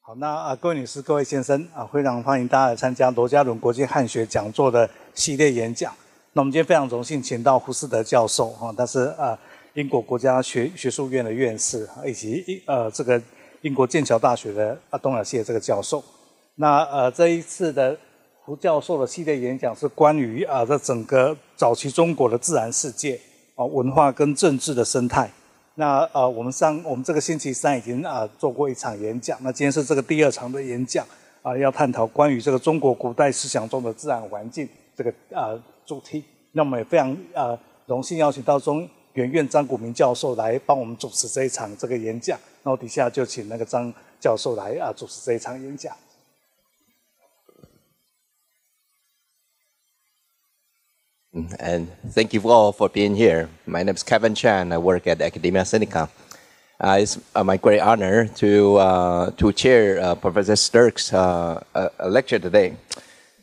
好，那各位女士、各位先生非常欢迎大家来参加罗家伦国际汉学讲座的系列演讲。那我们今天非常荣幸请到胡司德教授他是英国国家学术院的院士，以及这个英国剑桥大学的东亚系的这个教授。那这一次的胡教授的系列演讲是关于这整个早期中国的自然世界文化跟政治的生态。那我们这个星期三已经做过一场演讲，那今天是这个第二场的演讲要探讨关于这个中国古代思想中的自然环境这个主题。那我们也非常荣幸邀请到中研院张谷明教授来帮我们主持这一场这个演讲，然后底下就请那个张教授来主持这一场演讲。And thank you all for being here. My name is Kevin Chan. I work at Academia Sinica. It's my great honor to chair Professor Sterckx' lecture today.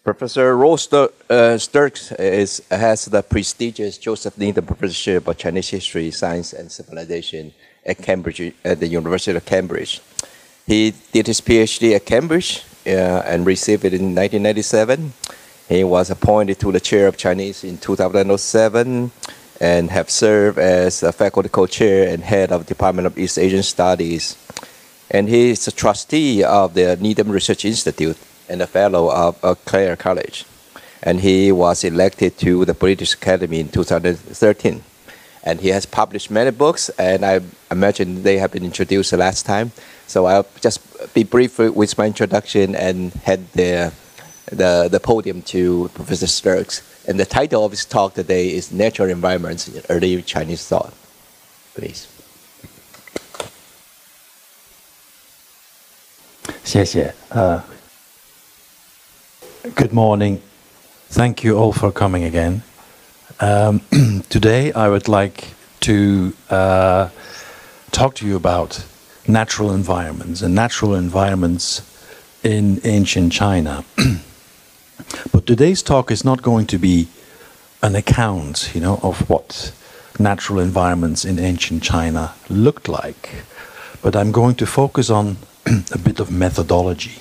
Professor Roel Sterckx has the prestigious Joseph Needham Professorship of Chinese History, Science and Civilization at Cambridge, at the University of Cambridge. He did his PhD at Cambridge and received it in 1997. He was appointed to the chair of Chinese in 2007 and have served as a faculty co-chair and head of the Department of East Asian Studies. And he is a trustee of the Needham Research Institute and a fellow of Clare College. And he was elected to the British Academy in 2013. And he has published many books, and I imagine they have been introduced last time. So I'll just be brief with my introduction and head the podium to Professor Sterckx. And the title of his talk today is Natural Environments in Early Chinese Thought. Please. 谢谢。Good morning. Thank you all for coming again. Today I would like to talk to you about natural environments and natural environments in ancient China. But today's talk is not going to be an account, of what natural environments in ancient China looked like. But I'm going to focus on a bit of methodology.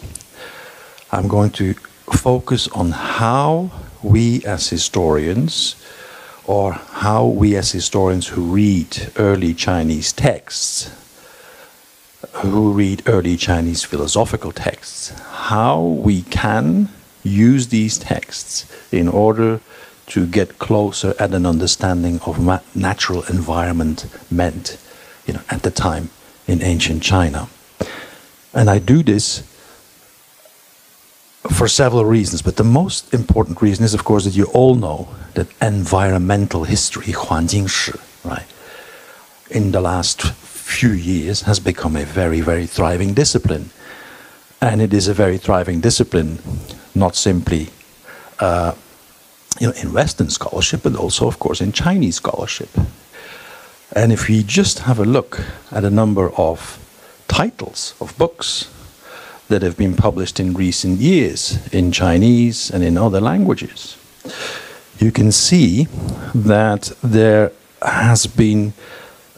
I'm going to focus on how we as historians, or how we as historians who read early Chinese texts, who read early Chinese philosophical texts, how we can use these texts in order to get closer at an understanding of what natural environment meant, at the time in ancient China. And I do this for several reasons, but the most important reason is, of course, that you all know that environmental history, 环境史, right, in the last few years has become a very, very thriving discipline. And it is a very thriving discipline, not simply in Western scholarship, but also, of course, in Chinese scholarship. And if we just have a look at a number of titles of books that have been published in recent years in Chinese and in other languages, you can see that there has been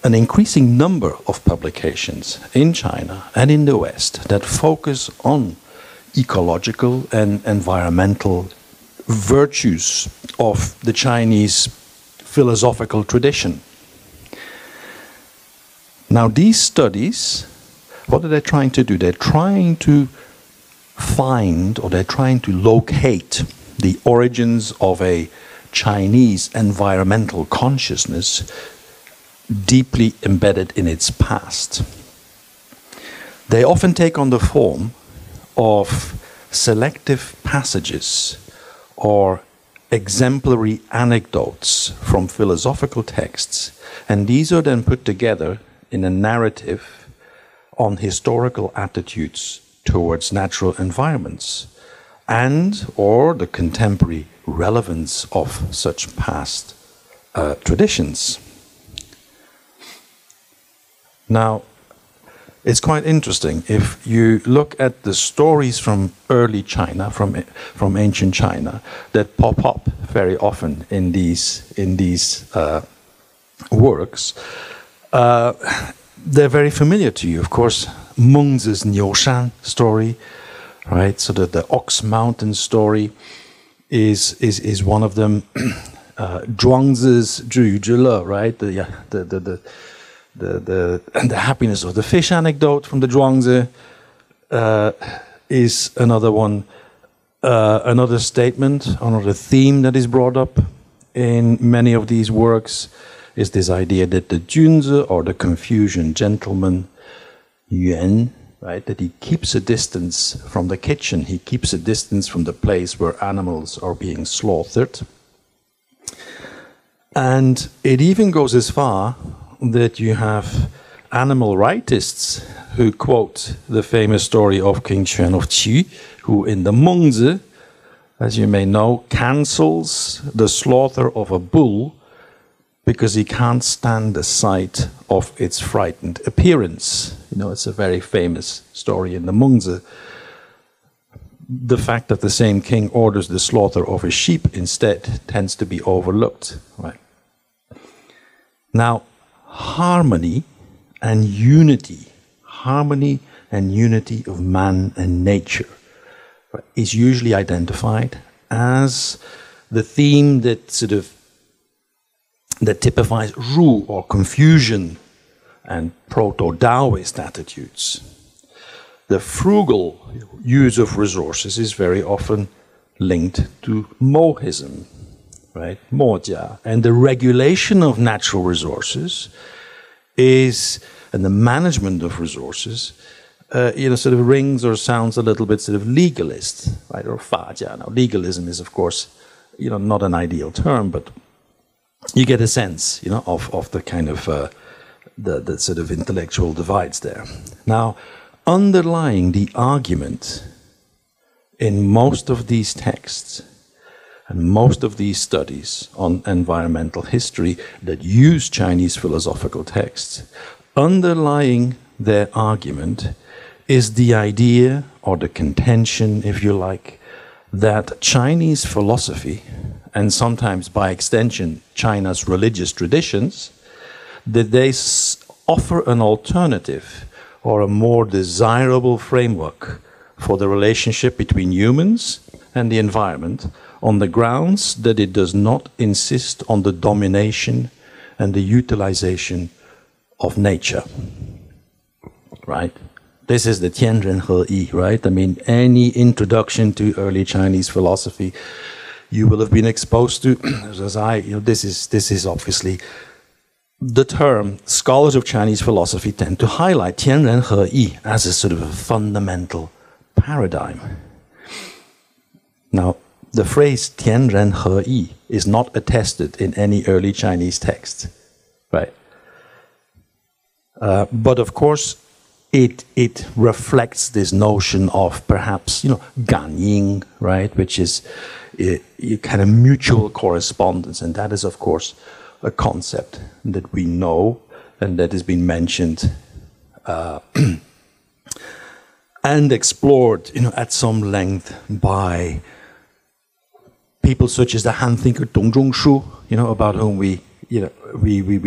an increasing number of publications in China and in the West that focus on ecological and environmental virtues of the Chinese philosophical tradition. Now, these studies, what are they trying to do? They're trying to find, or they're trying to locate the origins of a Chinese environmental consciousness deeply embedded in its past. They often take on the form of selective passages or exemplary anecdotes from philosophical texts, and these are then put together in a narrative on historical attitudes towards natural environments and or the contemporary relevance of such past traditions. Now, it's quite interesting if you look at the stories from early China, from ancient China, that pop up very often in these works. They're very familiar to you. Of course, Mengzi's Niushan story, right? So the Ox Mountain story is one of them. Zhuangzi's Zhu Zhile, right? The happiness of the fish anecdote from the Zhuangzi is another one. Another statement, another theme that is brought up in many of these works is this idea that the Junzi, or the Confucian gentleman, Yuan, right, that he keeps a distance from the kitchen, he keeps a distance from the place where animals are being slaughtered. And it even goes as far that you have animal rightists who quote the famous story of King Xuan of Qi, who in the Mengzi, as you may know, cancels the slaughter of a bull because he can't stand the sight of its frightened appearance. You know, it's a very famous story in the Mengzi. The fact that the same king orders the slaughter of a sheep instead tends to be overlooked. Right? Now, harmony and unity of man and nature is usually identified as the theme that typifies Ru, or Confucian and proto-Taoist attitudes. The frugal use of resources is very often linked to Mohism, right? Mojia. And the regulation of natural resources and the management of resources, sort of rings or sounds a little bit sort of legalist, right? Or fajia. Now, legalism is, of course, not an ideal term, but you get a sense, of the kind of the sort of intellectual divides there. Now, underlying the argument in most of these texts and most of these studies on environmental history that use Chinese philosophical texts, underlying their argument is the idea, or the contention, if you like, that Chinese philosophy, and sometimes by extension China's religious traditions, that they offer an alternative or a more desirable framework for the relationship between humans and the environment, on the grounds that it does not insist on the domination and the utilization of nature. Right? This is the Tianren He, right? I mean, any introduction to early Chinese philosophy you will have been exposed to, as this is obviously the term scholars of Chinese philosophy tend to highlight Tianren He as a sort of a fundamental paradigm. Now, the phrase Tianren He is not attested in any early Chinese text, right? But of course, it reflects this notion of perhaps, Ganying, right, which is a kind of mutual correspondence, and that is, of course, a concept that we know and that has been mentioned and explored, at some length by people such as the Han thinker Dong Zhongshu, about whom we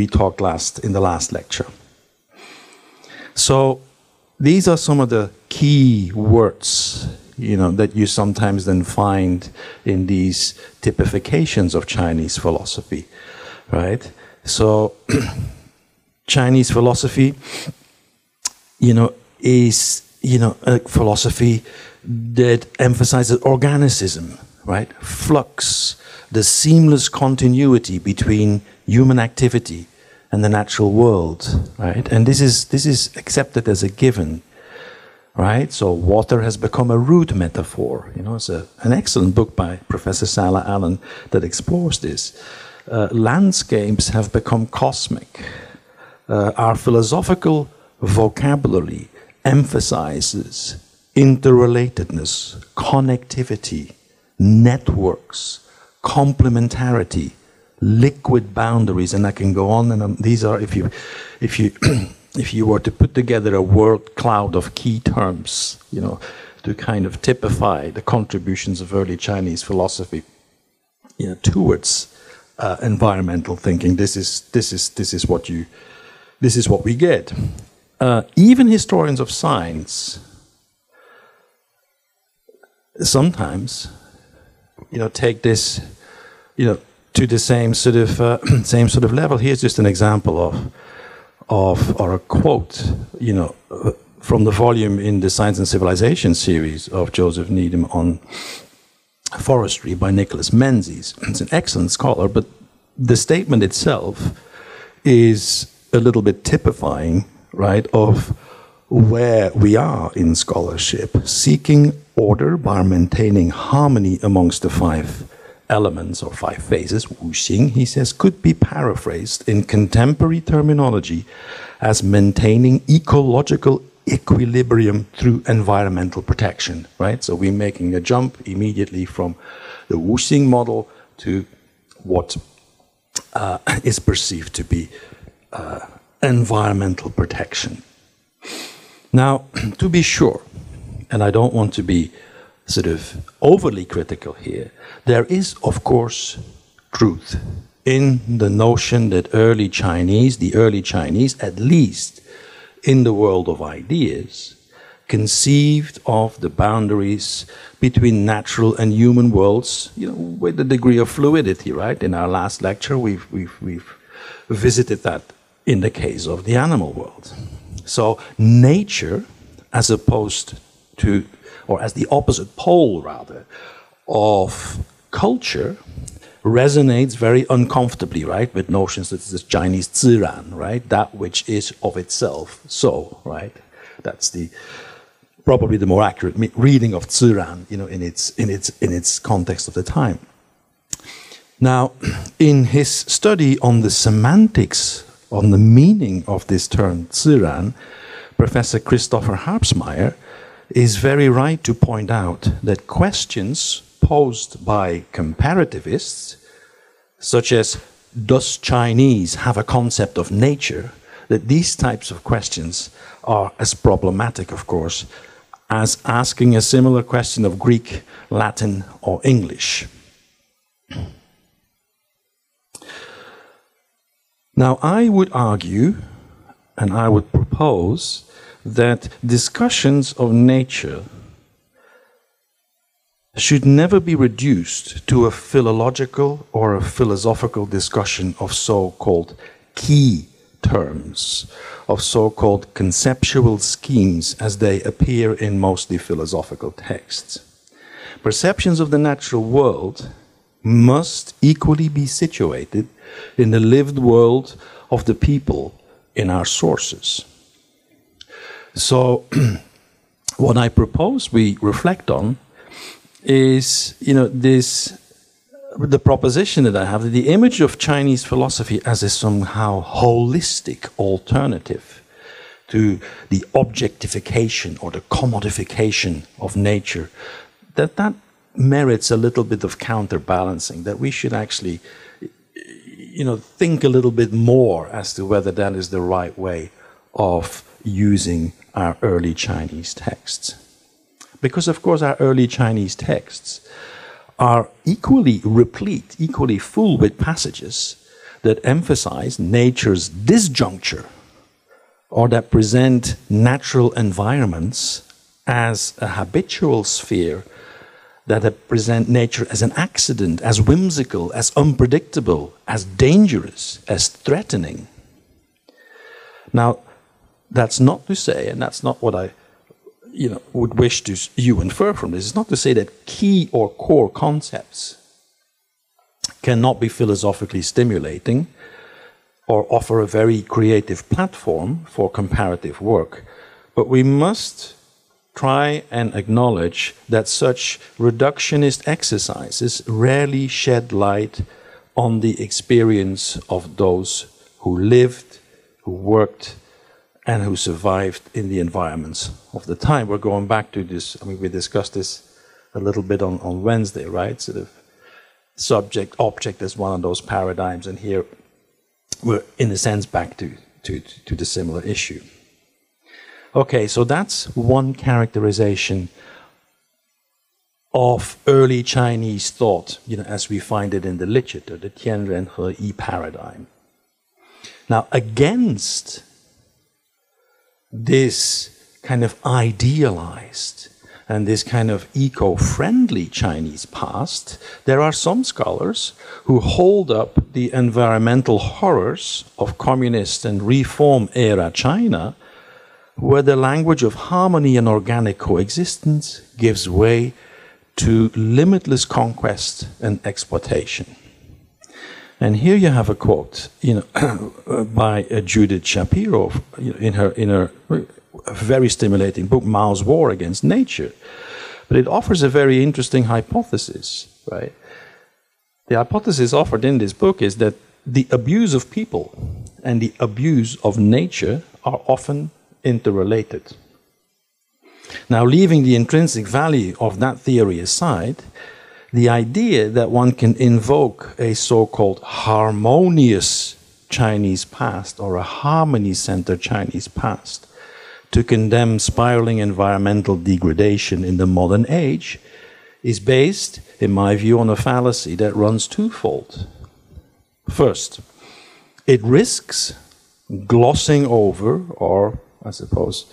talked in the last lecture. So these are some of the key words, that you sometimes then find in these typifications of Chinese philosophy, right? So Chinese philosophy, is, a philosophy that emphasizes organicism, right? Flux, the seamless continuity between human activity and the natural world, right? And this is accepted as a given, right? So water has become a root metaphor. It's an excellent book by Professor Sarah Allen that explores this. Landscapes have become cosmic. Our philosophical vocabulary emphasizes interrelatedness, connectivity, networks, complementarity, liquid boundaries, and I can go on. And these are, if you were to put together a word cloud of key terms, to kind of typify the contributions of early Chinese philosophy, towards environmental thinking, this is what we get. even historians of science sometimes, take this, to the same sort of level. Here's just an example or a quote, from the volume in the Science and Civilization series of Joseph Needham on forestry by Nicholas Menzies. It's an excellent scholar, but the statement itself is a little bit typifying, right, of where we are in scholarship, seeking order by maintaining harmony amongst the 5 elements or 5 phases. Wuxing, he says, could be paraphrased in contemporary terminology as maintaining ecological equilibrium through environmental protection, right? So we're making a jump immediately from the Wuxing model to what is perceived to be environmental protection. Now, to be sure, and I don't want to be sort of overly critical here, there is, of course, truth in the notion that the early Chinese, at least in the world of ideas, conceived of the boundaries between natural and human worlds, with a degree of fluidity, right? In our last lecture, we've visited that in the case of the animal world. So nature, as opposed to, or as the opposite pole, rather, of culture, resonates very uncomfortably, right, with notions that this Chinese 自然, right, that which is of itself so, right? That's probably the more accurate reading of 自然, in its context of the time. Now, in his study on the semantics, on the meaning of this term 自然, Professor Christopher Harpsmeyer is very right to point out that questions posed by comparativists, such as, does Chinese have a concept of nature, that these types of questions are as problematic, of course, as asking a similar question of Greek, Latin, or English. Now, I would argue, and I would propose, that discussions of nature should never be reduced to a philological or a philosophical discussion of so-called key terms, of so-called conceptual schemes as they appear in mostly philosophical texts. Perceptions of the natural world must equally be situated in the lived world of the people in our sources. So, what I propose we reflect on is, the proposition that I have, that the image of Chinese philosophy as a somehow holistic alternative to the objectification or the commodification of nature, that merits a little bit of counterbalancing, that we should actually, think a little bit more as to whether that is the right way of using our early Chinese texts. Because, of course, our early Chinese texts are equally replete, equally full with passages that emphasize nature's disjuncture, or that present natural environments as a habitual sphere, that present nature as an accident, as whimsical, as unpredictable, as dangerous, as threatening. Now, that's not to say, and that's not what I would wish you infer from this, it's not to say that key or core concepts cannot be philosophically stimulating or offer a very creative platform for comparative work, but we must try and acknowledge that such reductionist exercises rarely shed light on the experience of those who lived, who worked, and who survived in the environments of the time. We're going back to this, we discussed this a little bit on Wednesday, right? Sort of subject, object as one of those paradigms, and here we're, in a sense, back to the similar issue. Okay, so that's one characterization of early Chinese thought, as we find it in the literature, the Tianren He Yi paradigm. Now, against this kind of idealized and this kind of eco-friendly Chinese past, there are some scholars who hold up the environmental horrors of communist and reform era China, where the language of harmony and organic coexistence gives way to limitless conquest and exploitation. And here you have a quote, by Judith Shapiro in her very stimulating book, Mao's War Against Nature. But it offers a very interesting hypothesis, right? The hypothesis offered in this book is that the abuse of people and the abuse of nature are often interrelated. Now, leaving the intrinsic value of that theory aside, the idea that one can invoke a so-called harmonious Chinese past or a harmony-centered Chinese past to condemn spiraling environmental degradation in the modern age is based, in my view, on a fallacy that runs twofold. First, it risks glossing over, or I suppose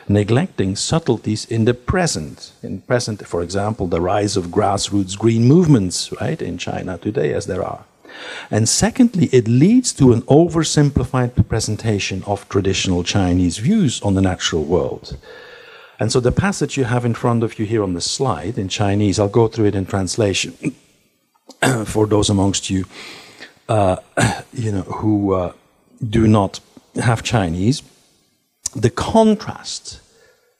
neglecting subtleties in the present. In present, for example, the rise of grassroots green movements, right, in China today, as there are. And secondly, it leads to an oversimplified presentation of traditional Chinese views on the natural world. And so the passage you have in front of you here on the slide in Chinese, I'll go through it in translation for those amongst you, who do not have Chinese. The contrast,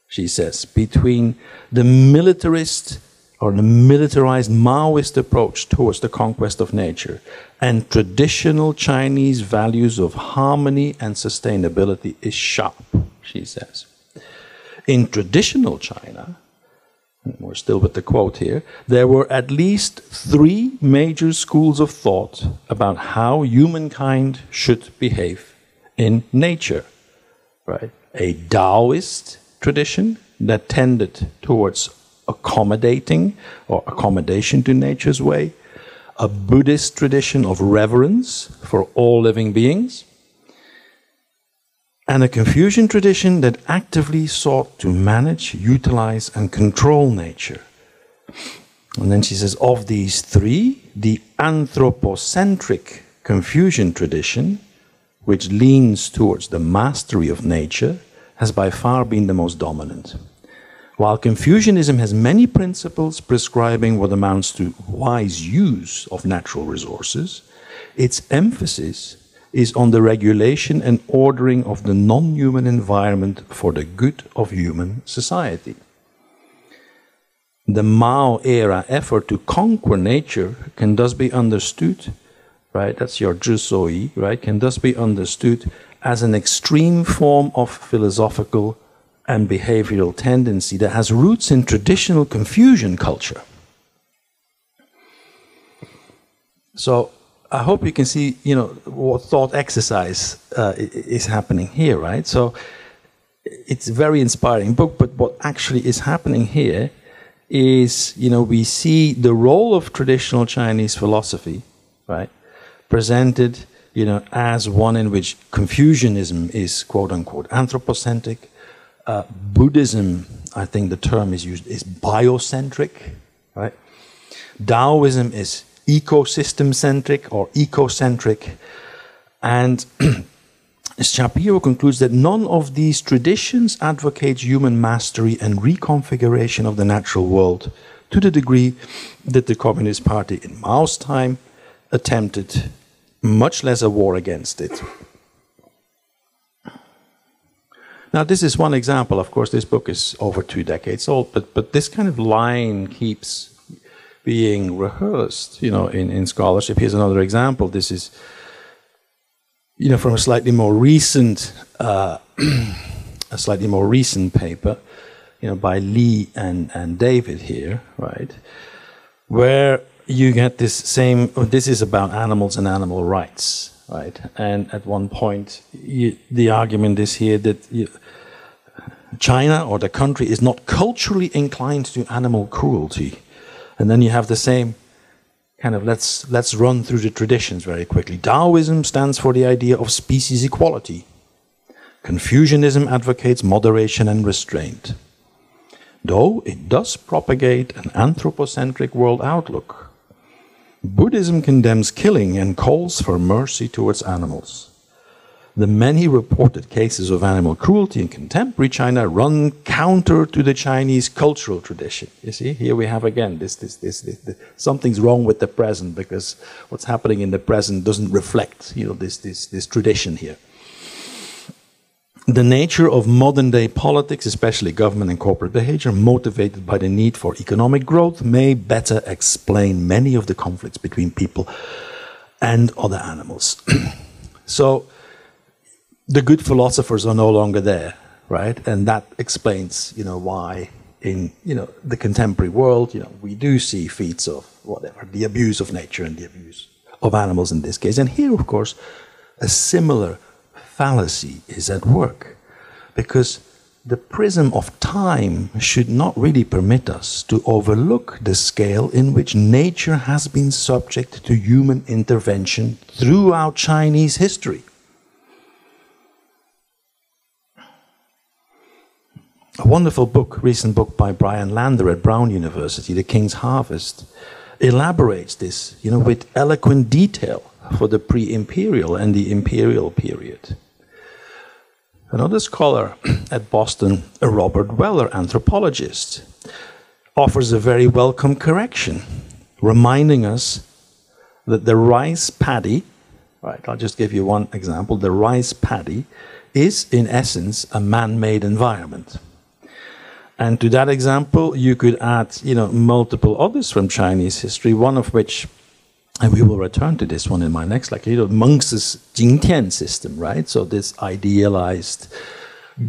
she says, between the militarist or the militarized Maoist approach towards the conquest of nature and traditional Chinese values of harmony and sustainability is sharp, she says. In traditional China, and we're still with the quote here, there were at least 3 major schools of thought about how humankind should behave in nature, right? A Taoist tradition that tended towards accommodating or accommodation to nature's way, a Buddhist tradition of reverence for all living beings, and a Confucian tradition that actively sought to manage, utilize, and control nature. And then she says, of these 3, the anthropocentric Confucian tradition, which leans towards the mastery of nature, has by far been the most dominant. While Confucianism has many principles prescribing what amounts to wise use of natural resources, its emphasis is on the regulation and ordering of the non-human environment for the good of human society. The Mao-era effort to conquer nature can thus be understood, right, that's your zhisui, right, can thus be understood as an extreme form of philosophical and behavioral tendency that has roots in traditional Confucian culture. So I hope you can see, what thought exercise is happening here, right? So it's a very inspiring book, but what actually is happening here is, we see the role of traditional Chinese philosophy, right, presented, as one in which Confucianism is, quote-unquote, anthropocentric. Buddhism, I think the term is used, is biocentric, right? Taoism is ecosystem-centric or ecocentric. And Shapiro concludes that none of these traditions advocates human mastery and reconfiguration of the natural world to the degree that the Communist Party in Mao's time attempted, much less a war against it. Now, this is one example. Of course, this book is over 2 decades old, but this kind of line keeps being rehearsed, in scholarship. Here's another example. This is, from a slightly more recent, paper, by Lee and David here, right, where you get this same. This is about animals and animal rights. Right, and at one point, the argument is here that China or the country is not culturally inclined to animal cruelty, and then you have the same kind of let's run through the traditions very quickly. Taoism stands for the idea of species equality. Confucianism advocates moderation and restraint, though it does propagate an anthropocentric world outlook. Buddhism condemns killing and calls for mercy towards animals. The many reported cases of animal cruelty in contemporary China run counter to the Chinese cultural tradition. You see, here we have again something's wrong with the present, because what's happening in the present doesn't reflect, this tradition here. The nature of modern-day politics, especially government and corporate behavior, motivated by the need for economic growth, may better explain many of the conflicts between people and other animals. So, the good philosophers are no longer there, right? And that explains, why in, the contemporary world, we do see feats of whatever, the abuse of nature and the abuse of animals in this case. And here, of course, a similar fallacy is at work, because the prism of time should not really permit us to overlook the scale in which nature has been subject to human intervention throughout Chinese history. A wonderful book, recent book by Brian Lander at Brown University, The King's Harvest, elaborates this, with eloquent detail for the pre-imperial and the imperial period. Another scholar at Boston, Robert Weller, anthropologist, offers a very welcome correction, reminding us that the rice paddy, right, I'll just give you one example, the rice paddy is in essence a man-made environment. And to that example, you could add, multiple others from Chinese history, one of which, and we will return to this one in my next lecture, Meng's Jingtian system, right? So this idealized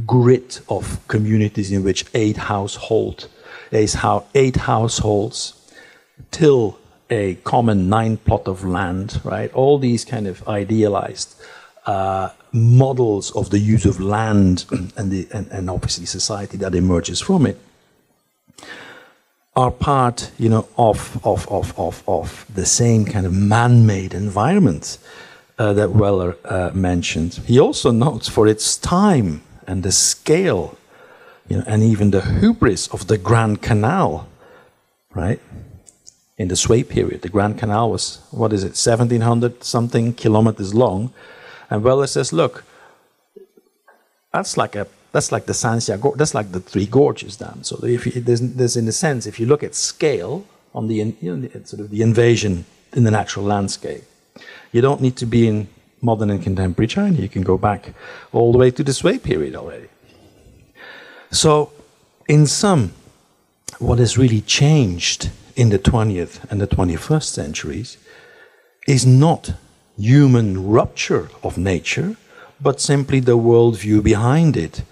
grid of communities in which 8 households till a common 9 plot of land, right? All these kind of idealized models of the use of land and obviously society that emerges from it are part, of the same kind of man-made environment that Weller mentioned. He also notes for its time and the scale, and even the hubris of the Grand Canal, right? In the Sui period, the Grand Canal was, 1,700 something kilometers long. And Weller says, look, that's like the Sanxia Gorge, that's like the Three Gorges Dam. So there's in a sense, if you look at scale on the sort of the invasion in the natural landscape, you don't need to be in modern and contemporary China. You can go back all the way to the Sui period already. So, in sum, what has really changed in the 20th and the 21st centuries is not human rupture of nature, but simply the worldview behind it,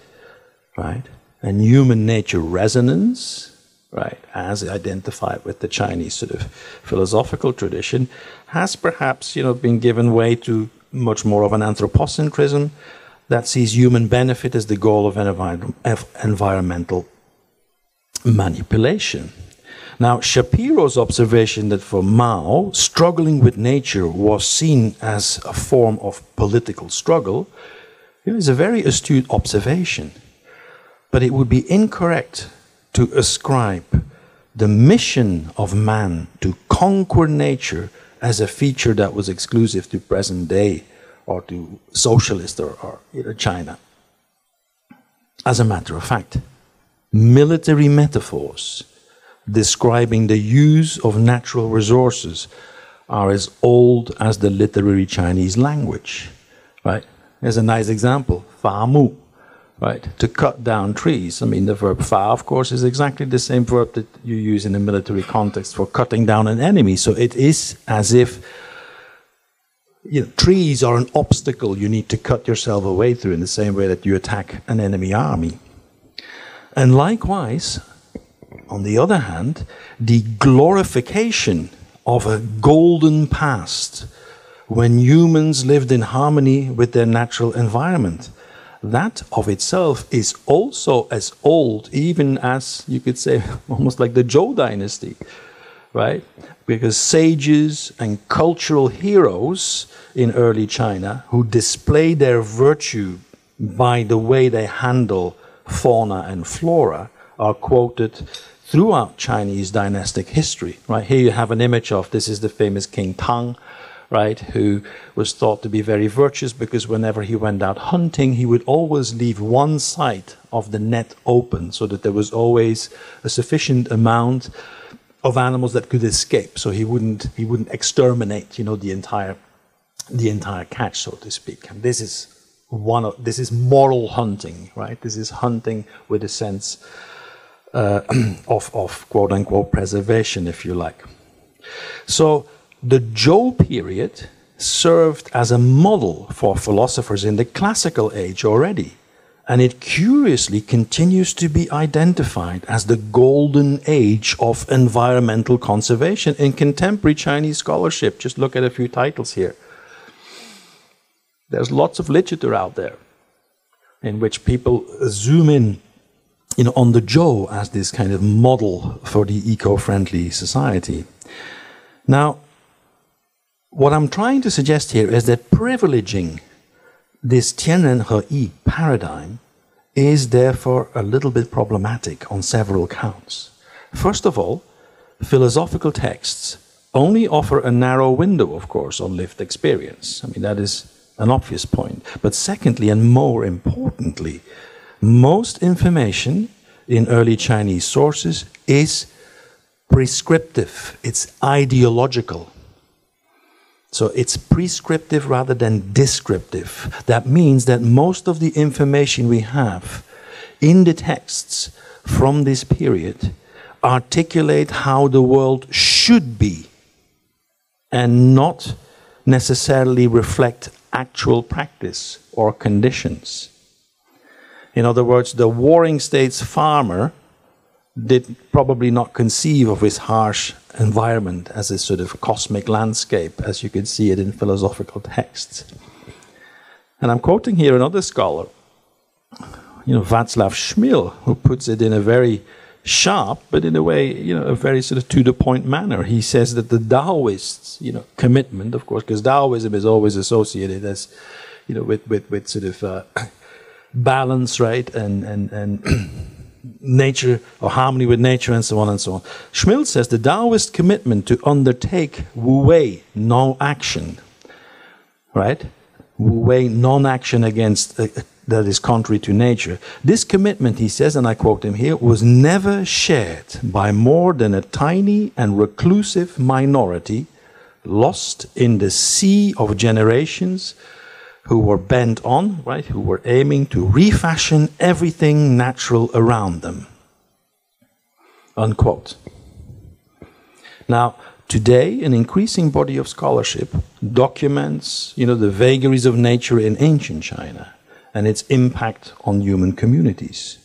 right? And human nature resonance, right, as identified with the Chinese sort of philosophical tradition, has perhaps, been given way to much more of an anthropocentrism that sees human benefit as the goal of environmental manipulation. Now, Shapiro's observation that for Mao, struggling with nature was seen as a form of political struggle is a very astute observation. But it would be incorrect to ascribe the mission of man to conquer nature as a feature that was exclusive to present day or to socialist or China. As a matter of fact, military metaphors describing the use of natural resources are as old as the literary Chinese language, right? There's a nice example, fa mu, right? To cut down trees. I mean, the verb fa, of course, is exactly the same verb that you use in a military context for cutting down an enemy. So it is as if trees are an obstacle you need to cut yourself away through in the same way that you attack an enemy army. And likewise, on the other hand, the glorification of a golden past when humans lived in harmony with their natural environment, that of itself is also as old, even as, you could say, almost like the Zhou dynasty, right? Because sages and cultural heroes in early China who display their virtue by the way they handle fauna and flora are quoted throughout Chinese dynastic history, right? Here you have an image of, this is the famous King Tang, right, who was thought to be very virtuous because whenever he went out hunting, he would always leave one side of the net open so that there was always a sufficient amount of animals that could escape. So he wouldn't exterminate, you know, the entire catch, so to speak. And this is moral hunting, right? This is hunting with a sense of quote unquote preservation, if you like. So the Zhou period served as a model for philosophers in the classical age already, and it curiously continues to be identified as the golden age of environmental conservation in contemporary Chinese scholarship. Just look at a few titles here. There's lots of literature out there in which people zoom in, you know, on the Zhou as this kind of model for the eco-friendly society. Now, what I'm trying to suggest here is that privileging this Tianren-He paradigm is therefore a little bit problematic on several counts. First of all, philosophical texts only offer a narrow window, of course, on lived experience. I mean, that is an obvious point. But secondly, and more importantly, most information in early Chinese sources is prescriptive, it's ideological. So it's prescriptive rather than descriptive. That means that most of the information we have in the texts from this period articulate how the world should be and not necessarily reflect actual practice or conditions. In other words, the warring states farmer did probably not conceive of his harsh environment as a sort of cosmic landscape, as you can see it in philosophical texts. And I'm quoting here another scholar, you know, Václav Šmil, who puts it in a very sharp, but in a way, you know, a very sort of to-the-point manner. He says that the Taoists, you know, commitment, of course, because Taoism is always associated as, you know, with sort of balance, right, and nature or harmony with nature and so on and so on. Schmidt says the Taoist commitment to undertake wu-wei, non-action, right? Wu-wei, non-action against that is contrary to nature. This commitment, he says, and I quote him here, was never shared by more than a tiny and reclusive minority lost in the sea of generations who were bent on, right, who were aiming to refashion everything natural around them. Unquote. Now, today, an increasing body of scholarship documents, you know, the vagaries of nature in ancient China and its impact on human communities.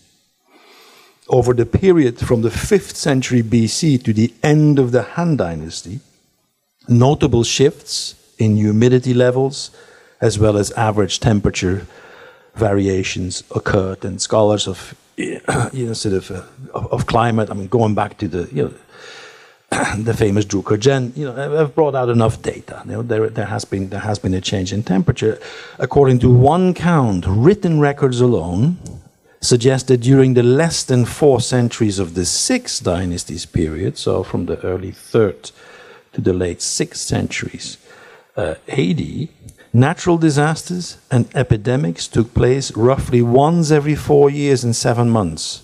Over the period from the 5th century BC to the end of the Han Dynasty, notable shifts in humidity levels as well as average temperature variations occurred, and scholars of, you know, sort of climate, I mean, going back to the, you know, the famous Zhu Kezhen, you know, have brought out enough data. You know, there has been a change in temperature. According to one count, written records alone suggest that during the less than 4 centuries of the 6th dynasty's period, so from the early 3rd to the late 6th centuries AD, natural disasters and epidemics took place roughly once every 4 years and 7 months.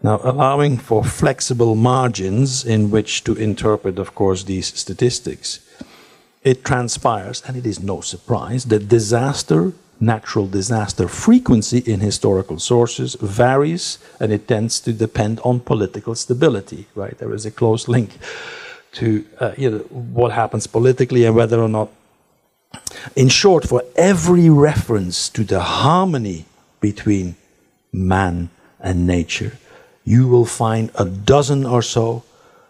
Now, allowing for flexible margins in which to interpret, of course, these statistics, it transpires, and it is no surprise, that natural disaster frequency in historical sources varies, and it tends to depend on political stability, right? There is a close link to you know, what happens politically and whether or not. In short, for every reference to the harmony between man and nature, you will find a dozen or so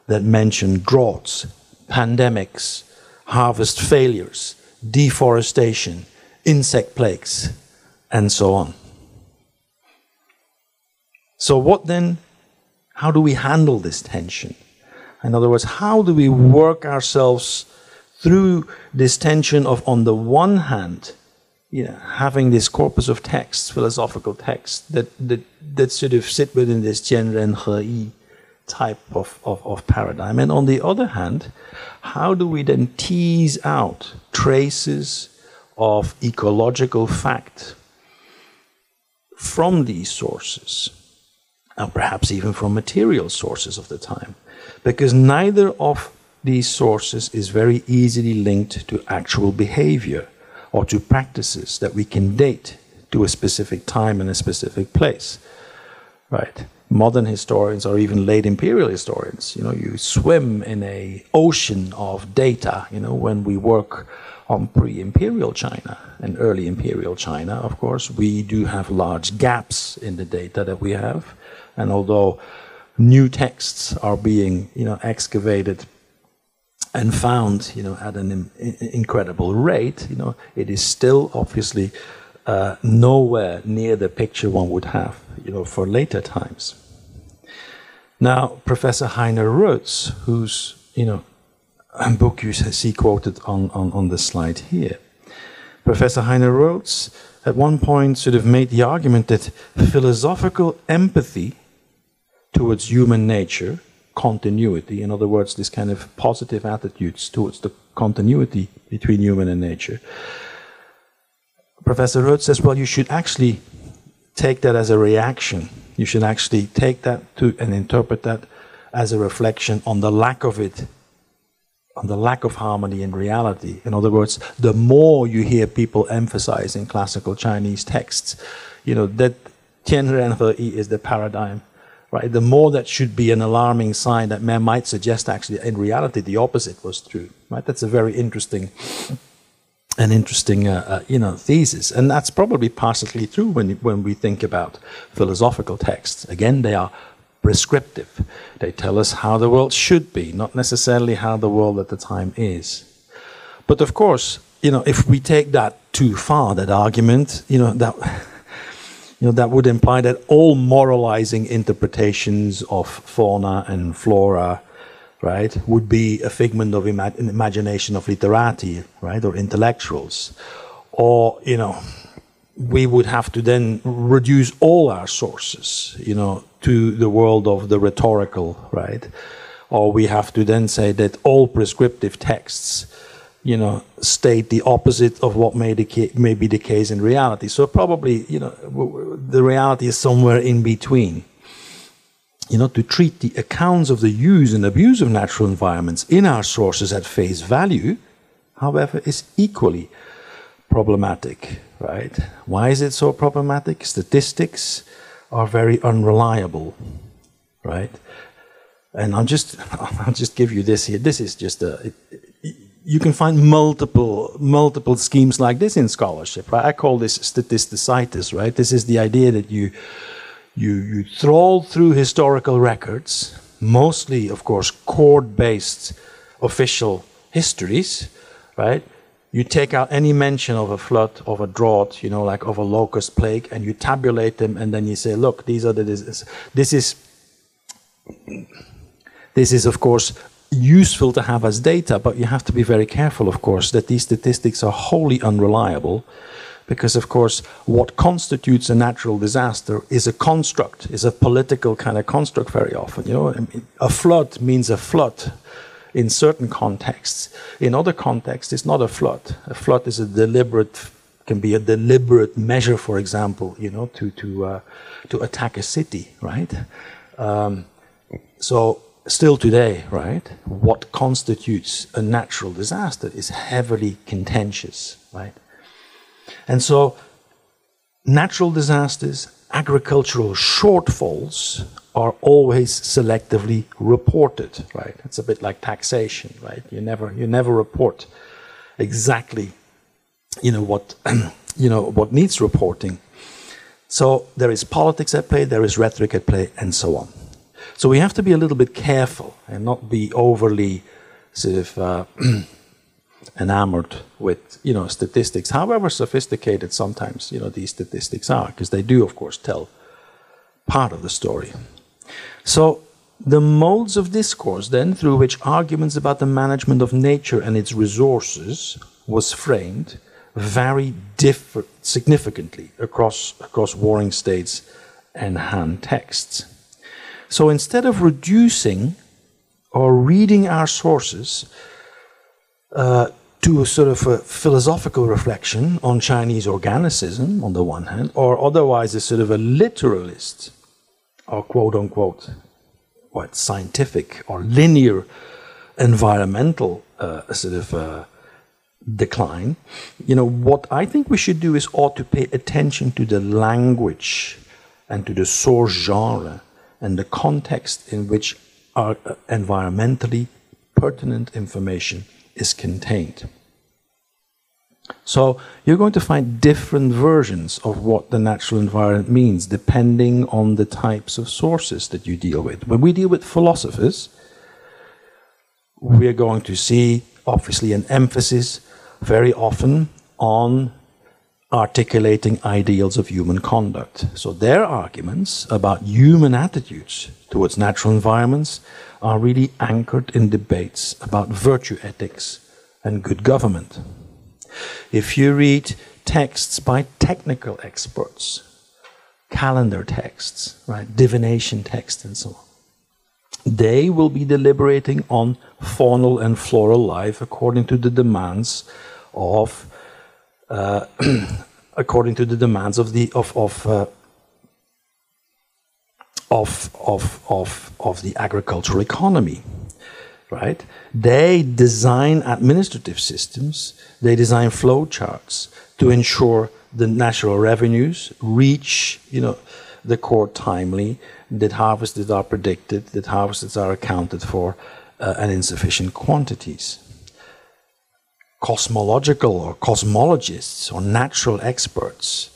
that mention droughts, pandemics, harvest failures, deforestation, insect plagues, and so on. So what then, how do we handle this tension? In other words, how do we work ourselves through this tension of, on the one hand, having this corpus of texts, philosophical texts, that sort of sit within this Jianren Heyi type of paradigm. And on the other hand, how do we then tease out traces of ecological fact from these sources, and perhaps even from material sources of the time? Because neither of these sources is very easily linked to actual behavior or to practices that we can date to a specific time and a specific place, right? Modern historians or even late imperial historians, you swim in an ocean of data, when we work on pre-imperial China and early imperial China, of course, we do have large gaps in the data that we have. And although new texts are being, excavated and found, at an incredible rate, it is still obviously nowhere near the picture one would have, for later times. Now, Professor Heiner Rotz, whose, book you see quoted on the slide here, Professor Heiner Rotz at one point sort of made the argument that philosophical empathy towards human nature, continuity, in other words, this kind of positive attitudes towards the continuity between human and nature. Professor Rotz says, well, you should actually take that as a reaction. You should actually take that and interpret that as a reflection on the lack of it, on the lack of harmony in reality. In other words, the more you hear people emphasize in classical Chinese texts, that Tianren Heyi is the paradigm, right? The more that should be an alarming sign that man might suggest actually in reality the opposite was true, right? That's a very interesting thesis, and that's probably partially true when we think about philosophical texts. Again, they are prescriptive. They tell us how the world should be, not necessarily how the world at the time is. But of course, if we take that too far, that argument, that would imply that all moralizing interpretations of fauna and flora, right, would be a figment of imagination of literati, right, or intellectuals. Or, we would have to then reduce all our sources, to the world of the rhetorical, right? Or we have to then say that all prescriptive texts, state the opposite of what may be the case in reality. So probably, the reality is somewhere in between. To treat the accounts of the use and abuse of natural environments in our sources at face value, however, is equally problematic, right? Why is it so problematic? Statistics are very unreliable, right? And I'll just give you this here. This is just you can find multiple schemes like this in scholarship, right? I call this statisticitis, right? This is the idea that you trawl through historical records, mostly, of course, court-based official histories, right? You take out any mention of a flood, of a drought, like of a locust plague, and you tabulate them, and then you say, look, these are this is, of course, useful to have as data, but you have to be very careful, of course, that these statistics are wholly unreliable, because, of course, what constitutes a natural disaster is a construct, is a political kind of construct very often. A flood means a flood in certain contexts. In other contexts, it's not a flood. A flood is can be a deliberate measure, for example, to attack a city, right? So still today, right, what constitutes a natural disaster is heavily contentious, right? And so natural disasters, agricultural shortfalls are always selectively reported, right? It's a bit like taxation, right? You never report exactly, what needs reporting. So there is politics at play, there is rhetoric at play, and so on. So we have to be a little bit careful and not be overly sort of enamored with, statistics, however sophisticated sometimes, these statistics are, because they do, of course, tell part of the story. So the modes of discourse, then, through which arguments about the management of nature and its resources was framed, vary significantly across warring states and Han texts. So instead of reducing or reading our sources to a sort of a philosophical reflection on Chinese organicism on the one hand, or otherwise a sort of a literalist or quote-unquote scientific or linear environmental decline, what I think we should do is ought to pay attention to the language and to the source genre and the context in which our environmentally pertinent information is contained. So you're going to find different versions of what the natural environment means depending on the types of sources that you deal with. When we deal with philosophers, we're going to see obviously an emphasis very often on articulating ideals of human conduct. So their arguments about human attitudes towards natural environments are really anchored in debates about virtue ethics and good government. If you read texts by technical experts, calendar texts, right, divination texts and so on, they will be deliberating on faunal and floral life according to the demands of according to the demands of the agricultural economy, right? They design administrative systems, they design flow charts to ensure the national revenues reach, the court timely, that harvests are predicted, that harvests are accounted for, and in sufficient quantities. Cosmological or cosmologists or natural experts,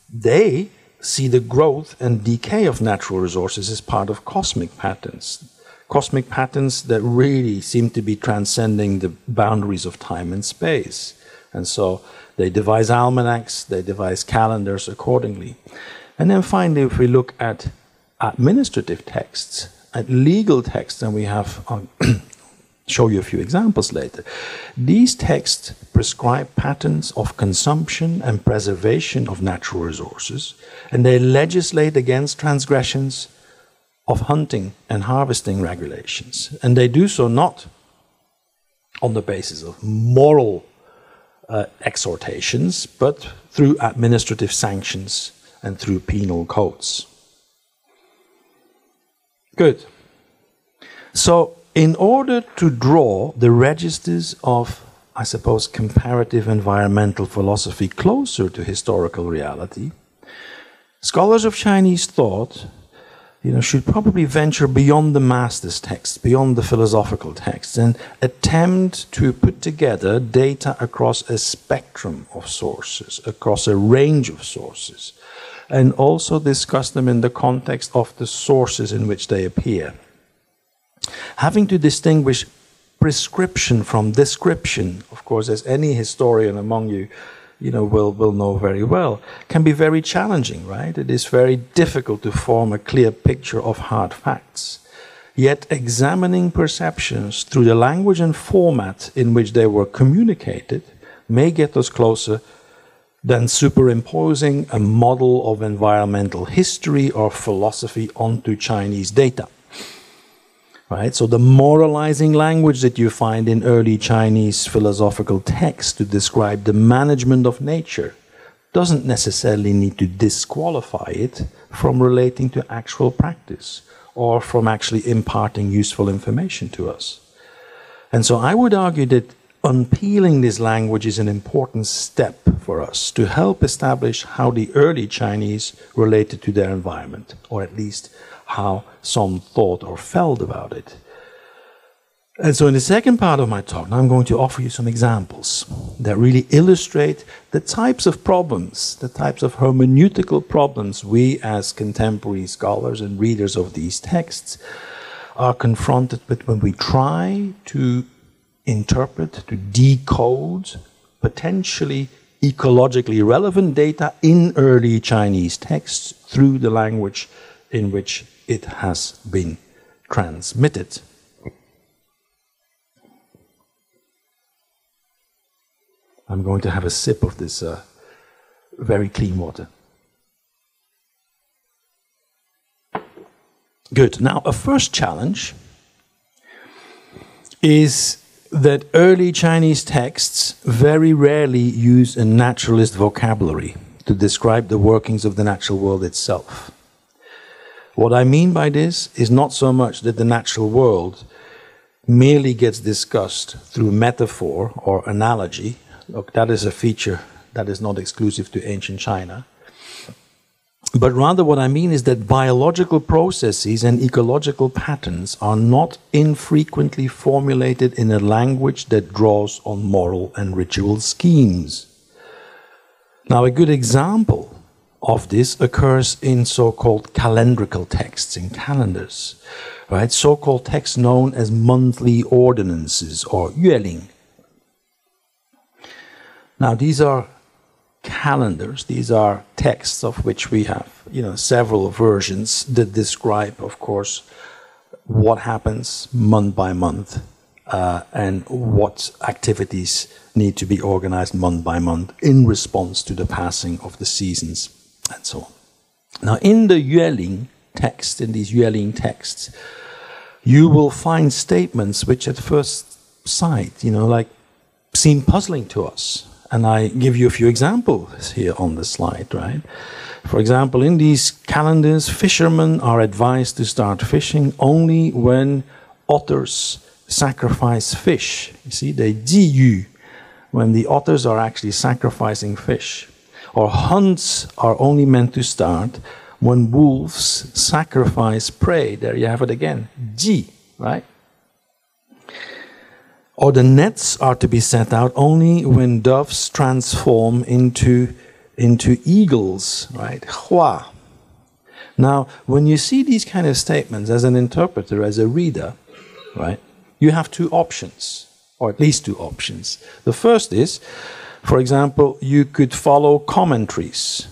they see the growth and decay of natural resources as part of cosmic patterns that really seem to be transcending the boundaries of time and space. And so they devise almanacs, they devise calendars accordingly. And then finally, if we look at administrative texts, at legal texts, and we have show you a few examples later. These texts prescribe patterns of consumption and preservation of natural resources, and they legislate against transgressions of hunting and harvesting regulations. And they do so not on the basis of moral exhortations, but through administrative sanctions and through penal codes. Good. So, in order to draw the registers of, I suppose, comparative environmental philosophy closer to historical reality, scholars of Chinese thought, should probably venture beyond the master's text, beyond the philosophical text, and attempt to put together data across a spectrum of sources, across a range of sources, and also discuss them in the context of the sources in which they appear. Having to distinguish prescription from description, of course, as any historian among you, will know very well, can be very challenging, right? It is very difficult to form a clear picture of hard facts. Yet examining perceptions through the language and format in which they were communicated may get us closer than superimposing a model of environmental history or philosophy onto Chinese data. Right? So the moralizing language that you find in early Chinese philosophical texts to describe the management of nature doesn't necessarily need to disqualify it from relating to actual practice or from actually imparting useful information to us. And so I would argue that unpeeling this language is an important step for us to help establish how the early Chinese related to their environment, or at least how some thought or felt about it. And so in the second part of my talk, I'm going to offer you some examples that really illustrate the types of problems, the types of hermeneutical problems we as contemporary scholars and readers of these texts are confronted with when we try to interpret, to decode potentially ecologically relevant data in early Chinese texts through the language in which it has been transmitted. I'm going to have a sip of this very clean water. Good. Now, a first challenge is that early Chinese texts very rarely use a naturalist vocabulary to describe the workings of the natural world itself. What I mean by this is not so much that the natural world merely gets discussed through metaphor or analogy. Look, that is a feature that is not exclusive to ancient China. But rather what I mean is that biological processes and ecological patterns are not infrequently formulated in a language that draws on moral and ritual schemes. Now, a good example of this occurs in so-called calendrical texts, in calendars, right? So-called texts known as monthly ordinances or yueling. Now, these are calendars. These are texts of which we have, several versions that describe, of course, what happens month by month and what activities need to be organized month by month in response to the passing of the seasons and so on. Now, in the yueling text, in these yueling texts, you will find statements which at first sight, seem puzzling to us. And I give you a few examples here on the slide, right? For example, in these calendars, fishermen are advised to start fishing only when otters sacrifice fish. You see, they jiyu, when the otters are actually sacrificing fish. Or hunts are only meant to start when wolves sacrifice prey. There you have it again, ji, right? Or the nets are to be set out only when doves transform into eagles, right? Hua. Now, when you see these kind of statements as an interpreter, as a reader, right, you have two options, or at least two options. The first is, for example, you could follow commentaries,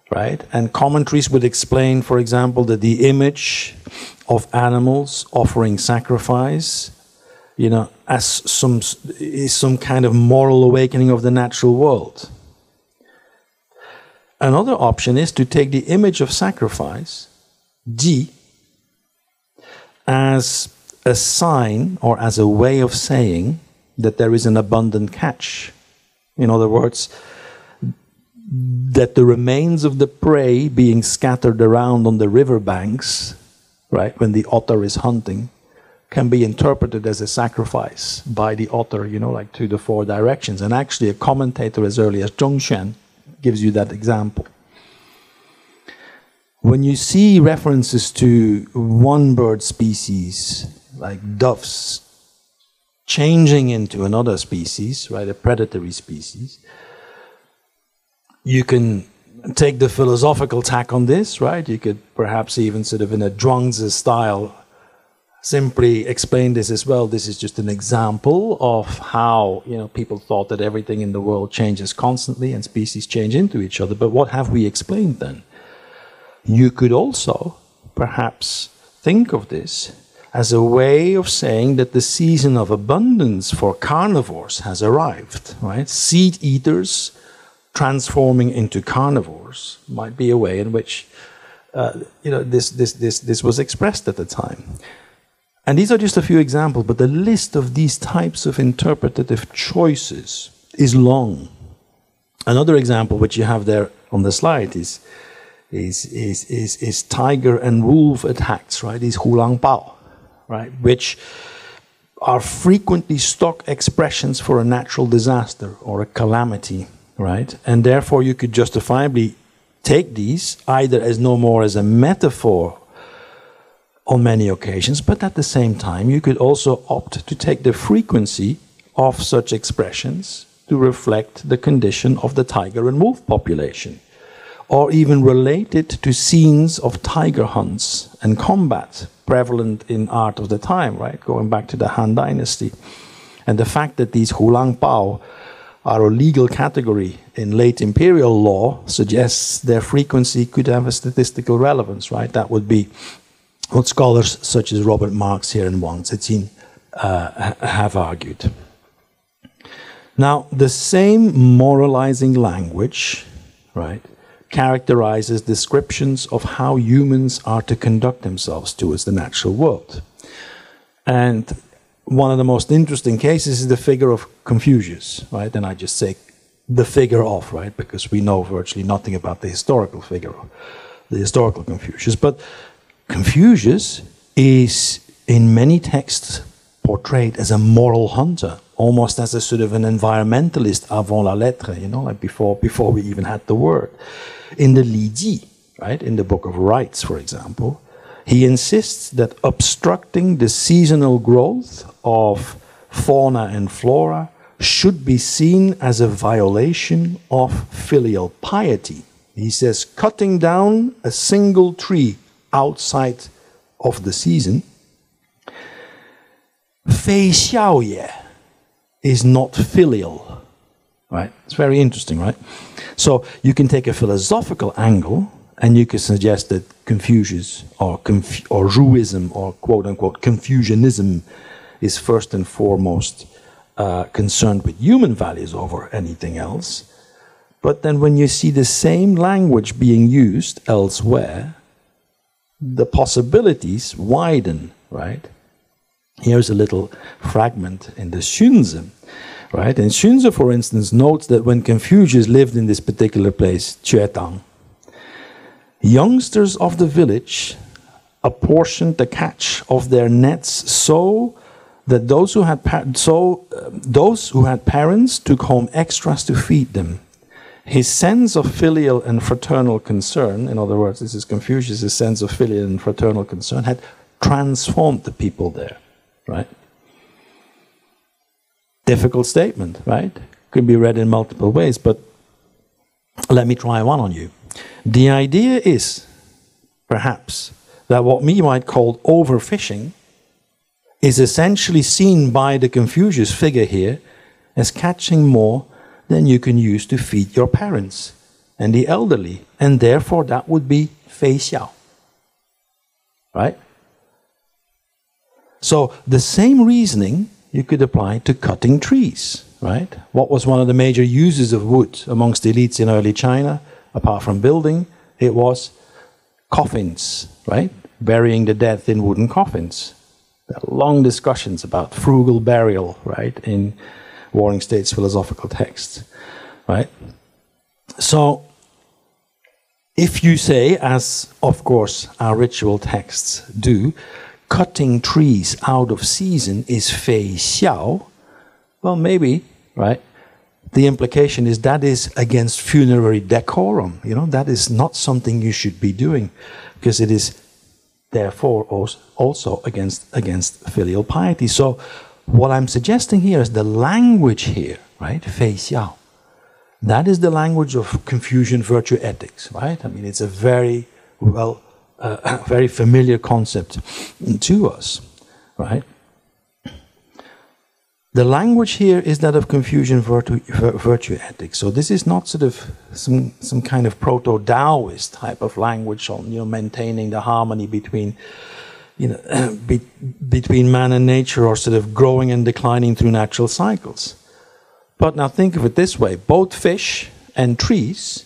right? And commentaries would explain, for example, that the image of animals offering sacrifice, as some kind of moral awakening of the natural world. Another option is to take the image of sacrifice, ji, as a sign or as a way of saying that there is an abundant catch. In other words, that the remains of the prey being scattered around on the riverbanks, right, when the otter is hunting, can be interpreted as a sacrifice by the otter, to the four directions. And actually a commentator as early as Zhongshuan gives you that example. When you see references to one bird species, like doves, changing into another species, right, a predatory species, you can take the philosophical tack on this, right? You could perhaps even sort of in a Zhuangzi style simply explain this as well. This is just an example of how, people thought that everything in the world changes constantly and species change into each other. But what have we explained then? You could also perhaps think of this as a way of saying that the season of abundance for carnivores has arrived, right? Seed eaters transforming into carnivores might be a way in which, this was expressed at the time. And these are just a few examples, but the list of these types of interpretative choices is long. Another example which you have there on the slide is tiger and wolf attacks, right? These hulang bao, right? Which are frequently stock expressions for a natural disaster or a calamity, right? And therefore you could justifiably take these either as no more as a metaphor on many occasions, but at the same time you could also opt to take the frequency of such expressions to reflect the condition of the tiger and wolf population, or even relate it to scenes of tiger hunts and combat prevalent in art of the time, right, going back to the Han Dynasty. And the fact that these hulang bao are a legal category in late imperial law suggests their frequency could have a statistical relevance, right? That would be what scholars such as Robert Marx here and Wang Zejin have argued. Now, the same moralizing language, right, characterizes descriptions of how humans are to conduct themselves towards the natural world. And one of the most interesting cases is the figure of Confucius, right? And I just say the figure of, right, because we know virtually nothing about the historical figure, the historical Confucius. But Confucius is, in many texts, portrayed as a moral hunter, almost as a sort of an environmentalist avant la lettre, you know, like before we even had the word. In the Li Ji, right, in the Book of Rights, for example, he insists that obstructing the seasonal growth of fauna and flora should be seen as a violation of filial piety. He says cutting down a single tree outside of the season, 非孝也 is not filial, right? It's very interesting, right? So you can take a philosophical angle and you can suggest that Confucius or Ruism or quote-unquote Confucianism is first and foremost concerned with human values over anything else. But then when you see the same language being used elsewhere, the possibilities widen, right? Here's a little fragment in the Xunzi, right? And Xunzi, for instance, notes that when Confucius lived in this particular place, Chuetang, youngsters of the village apportioned the catch of their nets so that those who had parents took home extras to feed them. His sense of filial and fraternal concern, in other words, this is Confucius' sense of filial and fraternal concern, had transformed the people there, right? Difficult statement, right? Could be read in multiple ways, but let me try one on you. The idea is, perhaps, that what we might call overfishing is essentially seen by the Confucius figure here as catching more than you can use to feed your parents and the elderly, and therefore that would be fei xiao, right? So the same reasoning you could apply to cutting trees, right? What was one of the major uses of wood amongst elites in early China, apart from building? It was coffins, right? Burying the dead in wooden coffins. There are long discussions about frugal burial, right, in Warring States philosophical texts, right? So, if you say, as of course our ritual texts do, cutting trees out of season is fei xiao, well, maybe, right? The implication is that is against funerary decorum. You know, that is not something you should be doing, because it is therefore also against filial piety. So what I'm suggesting here is the language here, right? Fei xiao. That is the language of Confucian virtue ethics, right? I mean, it's a very very familiar concept to us, right? The language here is that of Confucian virtue ethics. So this is not sort of some kind of proto-Taoist type of language on, you know, maintaining the harmony between, you know, between man and nature, or sort of growing and declining through natural cycles. But now think of it this way: both fish and trees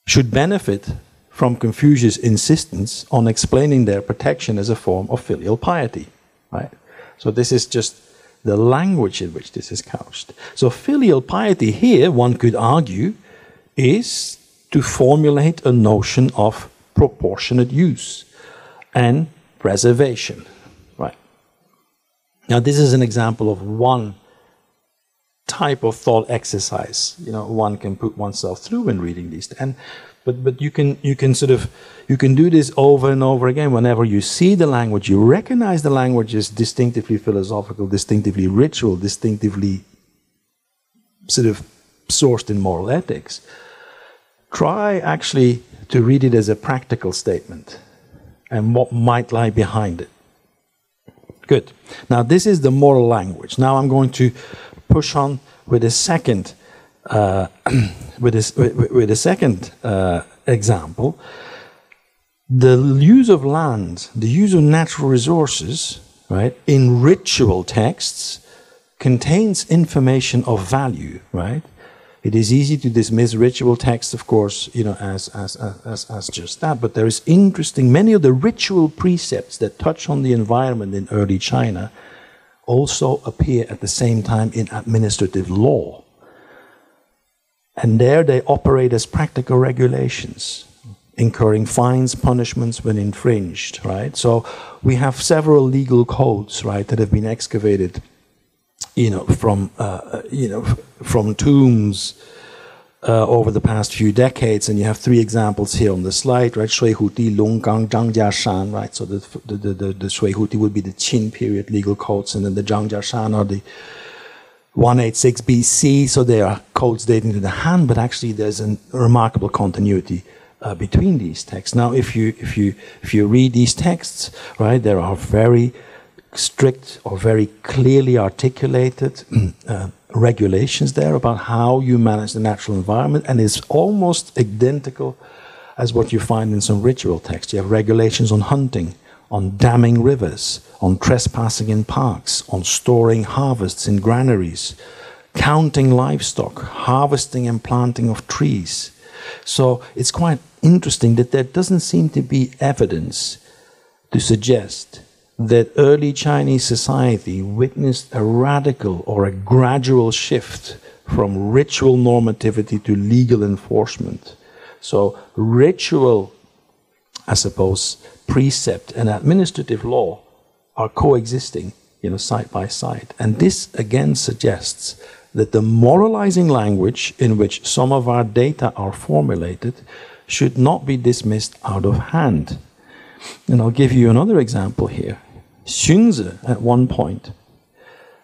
should benefit from Confucius' insistence on explaining their protection as a form of filial piety, right? So this is just the language in which this is couched. So filial piety here, one could argue, is to formulate a notion of proportionate use and preservation, right? Now this is an example of one type of thought exercise, you know, one can put oneself through when reading these. But you can do this over and over again. Whenever you see the language, you recognize the language is distinctively philosophical, distinctively ritual, distinctively sort of sourced in moral ethics. Try actually to read it as a practical statement and what might lie behind it. Good. Now this is the moral language. Now I'm going to push on with a second example. The use of land, the use of natural resources, right, in ritual texts contains information of value, right? It is easy to dismiss ritual texts, of course, as just that, but there is many of the ritual precepts that touch on the environment in early China also appear at the same time in administrative law. And there they operate as practical regulations, incurring fines, punishments when infringed, right? So we have several legal codes, right, that have been excavated from tombs over the past few decades, and you have 3 examples here on the slide, right? 水滸地, Longgang, Zhangjiashan, right? So the 水滸地would be the Qin period legal codes, and then the Zhangjiashan are the 186 BC. So they are codes dating to the Han, but actually there's a remarkable continuity between these texts. Now, if you read these texts, right, there are very strict or very clearly articulated regulations there about how you manage the natural environment, and it's almost identical as what you find in some ritual texts. You have regulations on hunting, on damming rivers, on trespassing in parks, on storing harvests in granaries, counting livestock, harvesting and planting of trees. So it's quite interesting that there doesn't seem to be evidence to suggest that early Chinese society witnessed a radical or a gradual shift from ritual normativity to legal enforcement. So ritual, I suppose, precept and administrative law are coexisting, side by side. And this again suggests that the moralizing language in which some of our data are formulated should not be dismissed out of hand. And I'll give you another example here. Xunzi, at one point,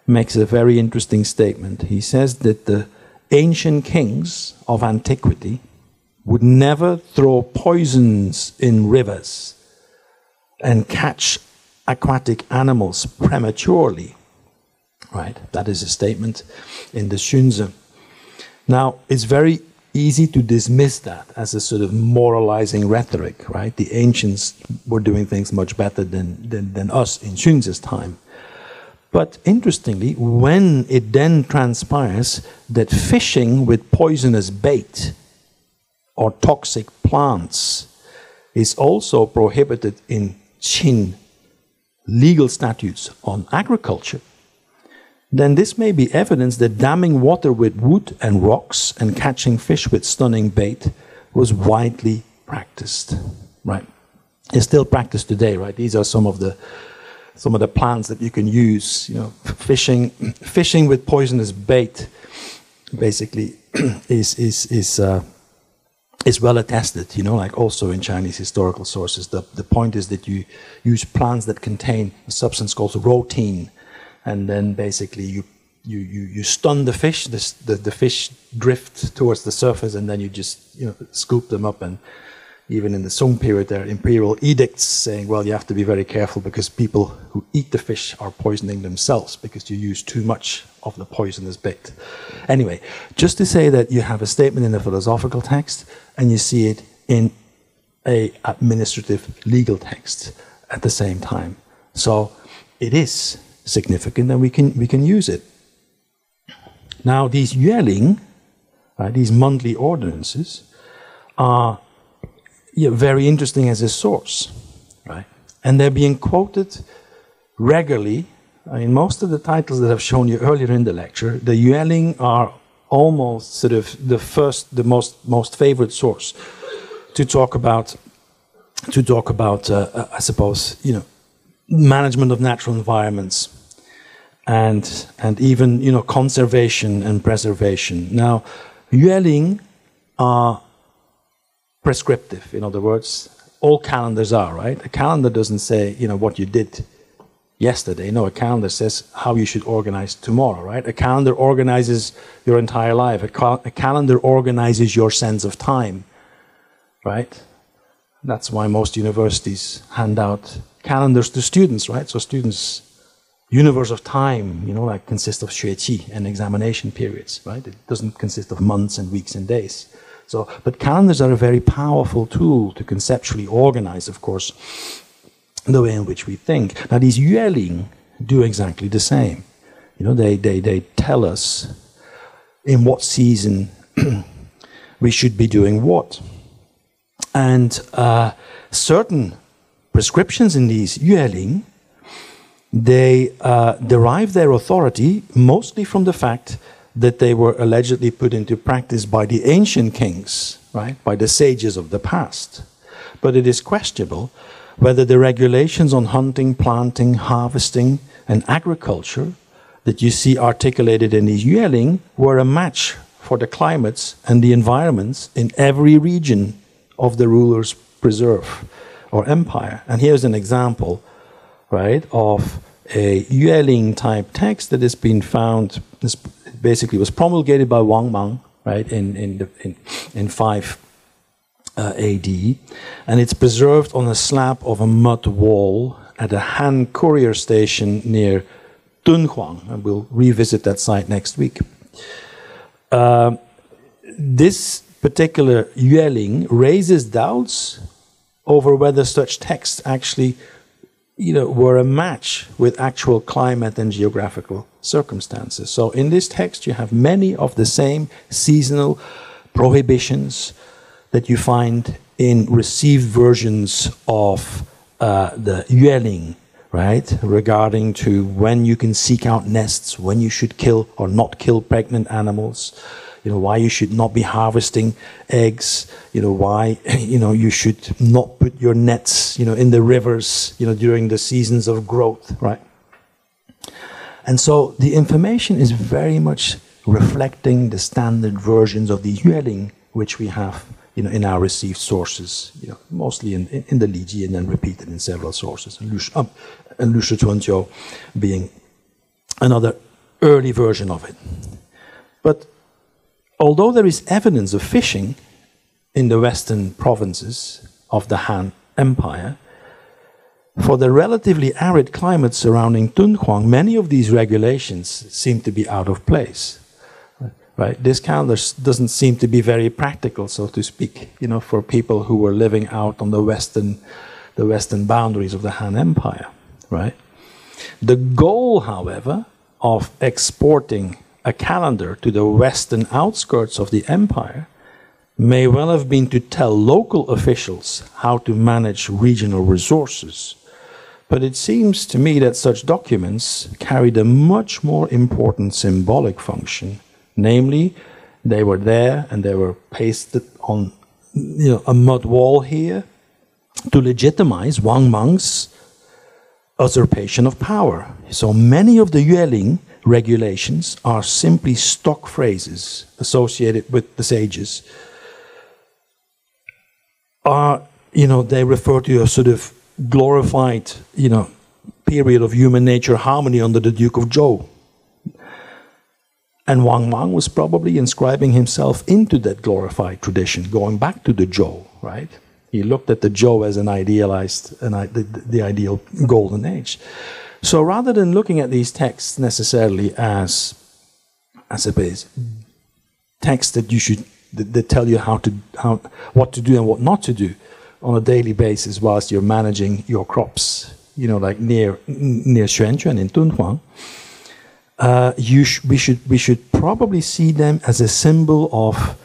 makes a very interesting statement. He says that the ancient kings of antiquity would never throw poisons in rivers and catch aquatic animals prematurely. Right? That is a statement in the Xunzi. Now, it's very easy to dismiss that as a sort of moralizing rhetoric, right? The ancients were doing things much better than us in Xunzi's time. But interestingly, when it then transpires that fishing with poisonous bait or toxic plants is also prohibited in Qin legal statutes on agriculture, then this may be evidence that damming water with wood and rocks and catching fish with stunning bait was widely practiced, right? It's still practiced today, right? These are some of the plants that you can use. Fishing with poisonous bait, basically, is well attested. Like also in Chinese historical sources. The point is that you use plants that contain a substance called rotine. And then basically you stun the fish, the fish drift towards the surface, and then you just scoop them up. And even in the Song period, there are imperial edicts saying, well, you have to be very careful because people who eat the fish are poisoning themselves because you use too much of the poisonous bait. Anyway, just to say that you have a statement in a philosophical text and you see it in a administrative legal text at the same time. So it is significant, and we can use it. Now, these yueling, right, these monthly ordinances, are very interesting as a source, right? And they're being quoted regularly. In most of the titles that I've shown you earlier in the lecture, the yueling are almost sort of the most favorite source to talk about. I suppose management of natural environments. And even conservation and preservation. Now, yueling are prescriptive. In other words, all calendars are, right? A calendar doesn't say what you did yesterday. No, a calendar says how you should organize tomorrow, right? A calendar organizes your entire life. A calendar organizes your sense of time, right? That's why most universities hand out calendars to students, right? So students. Universe of time, like consists of 学期 and examination periods, right? It doesn't consist of months and weeks and days. But calendars are a very powerful tool to conceptually organize, of course, the way in which we think. Now, these yueling do exactly the same. They tell us in what season we should be doing what. And certain prescriptions in these yueling, they derive their authority mostly from the fact that they were allegedly put into practice by the ancient kings, right, by the sages of the past. But it is questionable whether the regulations on hunting, planting, harvesting, and agriculture that you see articulated in these yueling were a match for the climates and the environments in every region of the ruler's preserve or empire. And here's an example, right, of a yueling type text that has been found. This basically was promulgated by Wang Mang, right, in 5 AD, and it's preserved on a slab of a mud wall at a Han courier station near Dunhuang, and we'll revisit that site next week. This particular yueling raises doubts over whether such texts actually, were a match with actual climate and geographical circumstances. So in this text, you have many of the same seasonal prohibitions that you find in received versions of the yueling, right, regarding to when you can seek out nests, when you should kill or not kill pregnant animals, why you should not be harvesting eggs, why, you should not put your nets, in the rivers, during the seasons of growth, right? And so the information is very much reflecting the standard versions of the yueling, which we have, in our received sources, mostly in the Liji and then repeated in several sources, and Lu Shi Chuanjiu being another early version of it. But although there is evidence of fishing in the western provinces of the Han Empire, for the relatively arid climate surrounding Dunhuang, many of these regulations seem to be out of place. Right? This calendar doesn't seem to be very practical, so to speak, for people who were living out on the western boundaries of the Han Empire. Right? The goal, however, of exporting a calendar to the western outskirts of the empire may well have been to tell local officials how to manage regional resources. But it seems to me that such documents carried a much more important symbolic function. Namely, they were there and they were pasted on a mud wall here to legitimize Wang Mang's usurpation of power. So many of the yueling regulations are simply stock phrases associated with the sages. They refer to a sort of glorified, period of human nature harmony under the Duke of Zhou. And Wang Mang was probably inscribing himself into that glorified tradition, going back to the Zhou, right? He looked at the Zhou as an idealized, the ideal golden age. So rather than looking at these texts necessarily as, I suppose, texts that that tell you what to do and what not to do on a daily basis whilst you're managing your crops, like near Xuanquan in Dunhuang, we should probably see them as a symbol of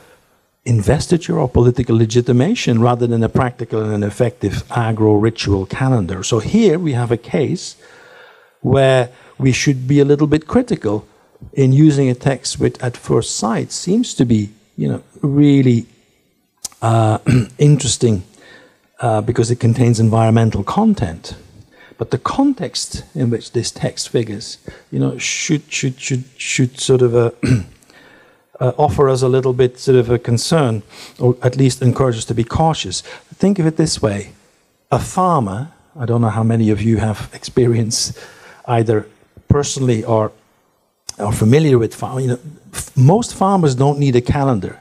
investiture or political legitimation rather than a practical and an effective agro-ritual calendar. So here we have a case where we should be a little bit critical in using a text which at first sight seems to be, really interesting because it contains environmental content. But the context in which this text figures, should sort of offer us a little bit sort of a concern, or at least encourage us to be cautious. Think of it this way: a farmer. I don't know how many of you have experience, either personally or familiar with farming. Most farmers don't need a calendar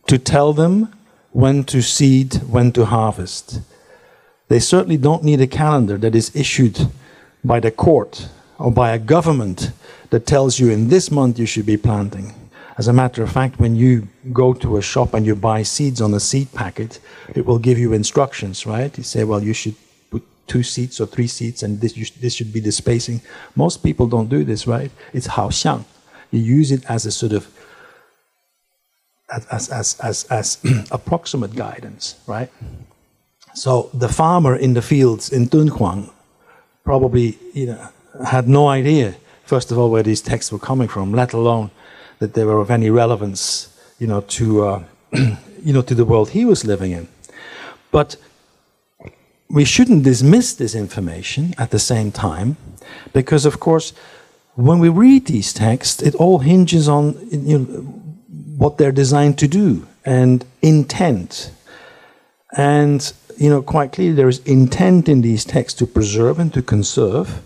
to tell them when to seed, when to harvest. They certainly don't need a calendar that is issued by the court or by a government that tells you in this month you should be planting. As a matter of fact, when you go to a shop and you buy seeds on a seed packet, it will give you instructions, right? You say, well, you should put 2 seats or 3 seats, and this should be the spacing. Most people don't do this, right? It's 好像. You use it as a sort of as approximate guidance, right? So the farmer in the fields in Dunhuang probably, had no idea, first of all, where these texts were coming from, let alone that they were of any relevance, to to the world he was living in. But we shouldn't dismiss this information at the same time, because, of course, when we read these texts, it all hinges on what they're designed to do and intent. And, quite clearly there is intent in these texts to preserve and to conserve,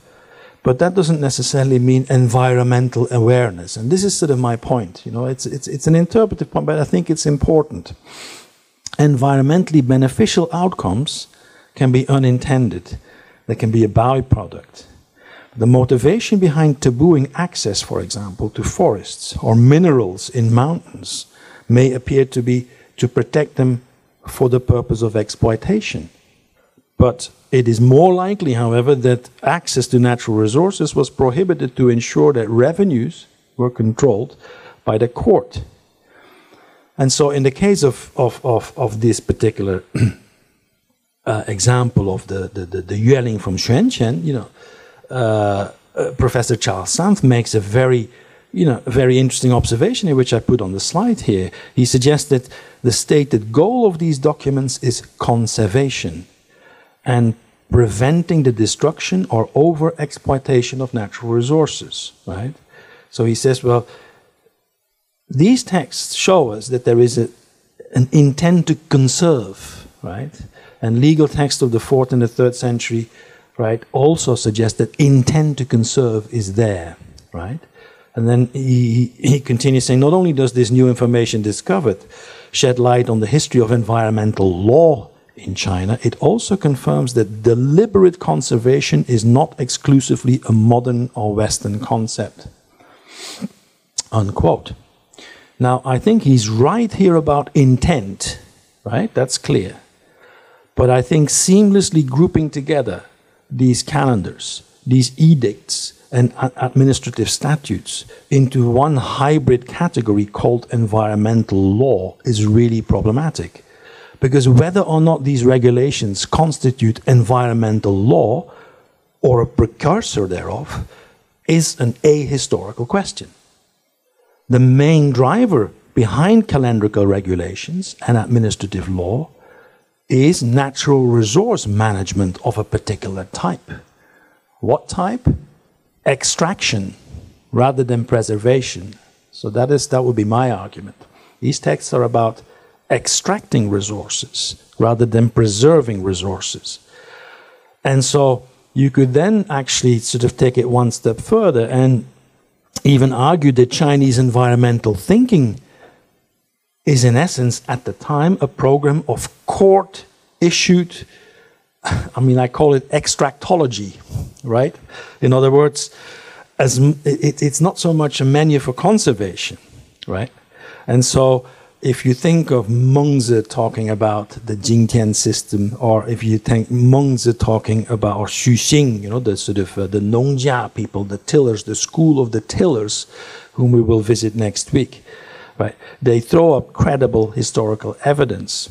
but that doesn't necessarily mean environmental awareness. And this is sort of my point. It's an interpretive point, but I think it's important. Environmentally beneficial outcomes can be unintended. They can be a byproduct. The motivation behind tabooing access, for example, to forests or minerals in mountains may appear to be to protect them for the purpose of exploitation. But it is more likely, however, that access to natural resources was prohibited to ensure that revenues were controlled by the court. And so in the case of this particular example of the Yueling from Xuanqian, Professor Charles Santh makes a very interesting observation here, which I put on the slide here. He suggests that the stated goal of these documents is conservation and preventing the destruction or over-exploitation of natural resources, right? So he says, well, these texts show us that there is an intent to conserve, right? And legal texts of the 4th and the 3rd century, right, also suggest that intent to conserve is there, right? And then he continues saying, not only does this new information discovered shed light on the history of environmental law in China, it also confirms that deliberate conservation is not exclusively a modern or Western concept. Unquote. Now, I think he's right here about intent, right? That's clear. But I think seamlessly grouping together these calendars, these edicts, and administrative statutes into one hybrid category called environmental law is really problematic. Because whether or not these regulations constitute environmental law or a precursor thereof is an ahistorical question. The main driver behind calendrical regulations and administrative law is natural resource management of a particular type. What type? Extraction rather than preservation. So that would be my argument. These texts are about extracting resources rather than preserving resources. And so you could then actually sort of take it one step further and even argue that Chinese environmental thinking is in essence at the time a program of court-issued, I call it extractology, right? In other words, it's not so much a menu for conservation, right? And so if you think of Mengzi talking about the Jingtian system, or if you think Mengzi talking about, or Xuxing, the sort of the Nongjia people, the tillers, the school of the tillers, whom we will visit next week, right? They throw up credible historical evidence.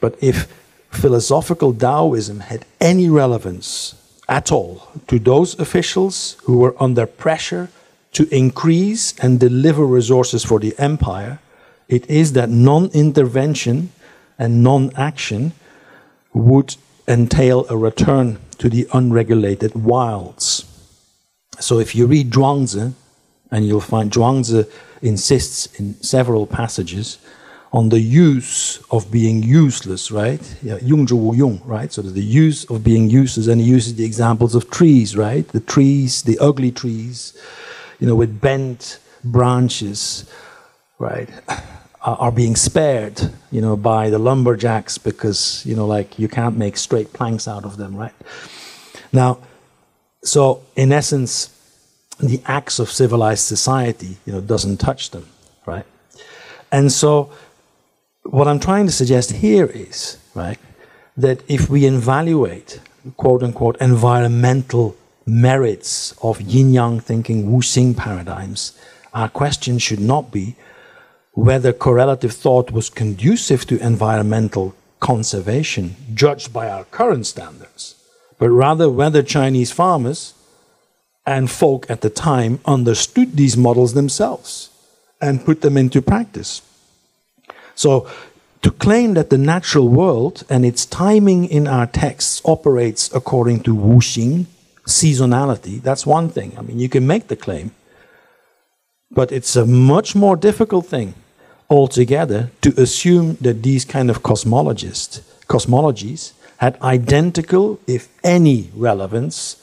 But if philosophical Taoism had any relevance at all to those officials who were under pressure to increase and deliver resources for the empire, it is that non-intervention and non-action would entail a return to the unregulated wilds. So if you read Zhuangzi, and you'll find Zhuangzi insists in several passages on the use of being useless, right? Yung zhi wu yung, right? So the use of being useless, and he uses the examples of trees, right? The trees, the ugly trees, with bent branches, right, are being spared, by the lumberjacks because, you can't make straight planks out of them, right? Now, so in essence, the axe of civilized society, doesn't touch them, right? And so what I'm trying to suggest here is, right, that if we evaluate quote-unquote environmental merits of yin-yang thinking, Wu-Xing paradigms, our question should not be whether correlative thought was conducive to environmental conservation, judged by our current standards, but rather whether Chinese farmers and folk at the time understood these models themselves and put them into practice. So, to claim that the natural world and its timing in our texts operates according to Wu-Xing, seasonality, that's one thing. I mean, you can make the claim, but it's a much more difficult thing altogether to assume that these kind of cosmologies had identical, if any, relevance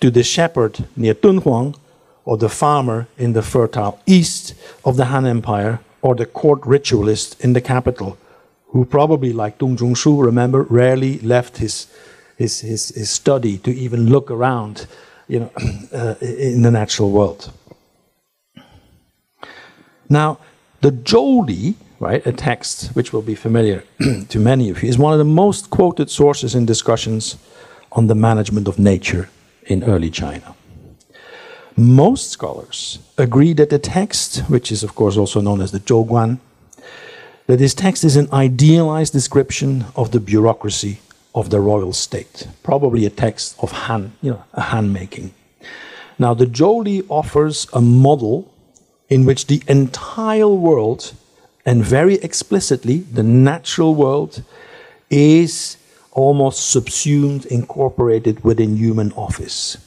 to the shepherd near Dunhuang or the farmer in the fertile east of the Han Empire or the court ritualist in the capital, who probably, like Dong Zhongshu, remember, rarely left his study to even look around, in the natural world. Now, the Zhou, right, a text which will be familiar to many of you, is one of the most quoted sources in discussions on the management of nature in early China. Most scholars agree that the text, which is of course also known as the Zhouguan, that this text is an idealized description of the bureaucracy of the royal state, probably a text of handmaking. Now, the Zhou offers a model in which the entire world, and very explicitly the natural world, is almost subsumed, incorporated within human office.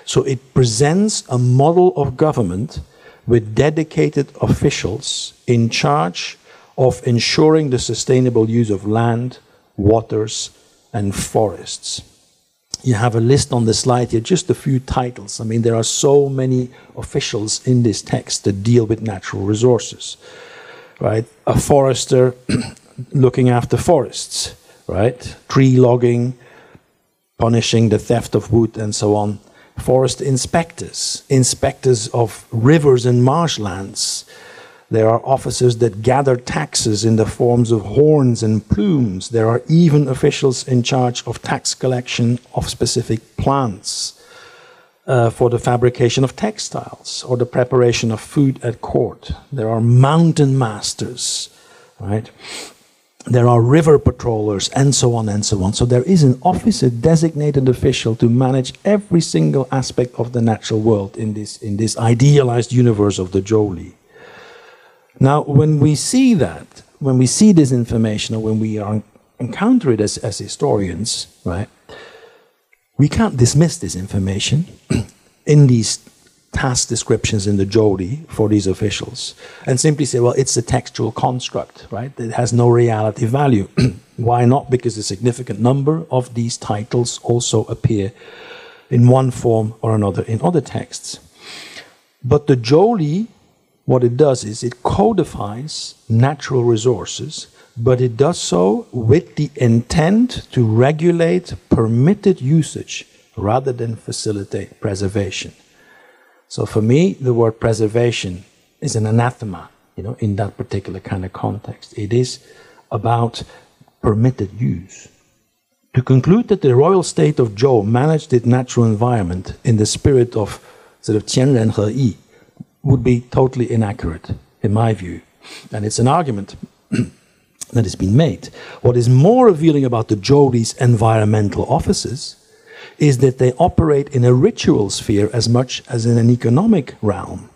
So it presents a model of government with dedicated officials in charge of ensuring the sustainable use of land, waters, and forests. You have a list on the slide here, just a few titles. I mean, there are so many officials in this text that deal with natural resources, right? A forester looking after forests, right? Tree logging, punishing the theft of wood, and so on. Forest inspectors, inspectors of rivers and marshlands. There are officers that gather taxes in the forms of horns and plumes. There are even officials in charge of tax collection of specific plants for the fabrication of textiles or the preparation of food at court. There are mountain masters, right? There are river patrollers, and so on and so on. So there is an officer, designated official, to manage every single aspect of the natural world in this idealized universe of the Zhou. Now, when we see that, when we see this information, or when we encounter it as historians, right, we can't dismiss this information in these task descriptions in the Zhou for these officials and simply say, well, it's a textual construct, right? It has no reality value. Why not? Because a significant number of these titles also appear in one form or another in other texts. But the Zhou, what it does is it codifies natural resources, but it does so with the intent to regulate permitted usage rather than facilitate preservation. So for me, the word preservation is an anathema, in that particular kind of context. It is about permitted use. To conclude that the royal state of Zhou managed its natural environment in the spirit of sort of qianren he yi would be totally inaccurate, in my view. And it's an argument that has been made. What is more revealing about the Zhou's environmental offices is that they operate in a ritual sphere as much as in an economic realm.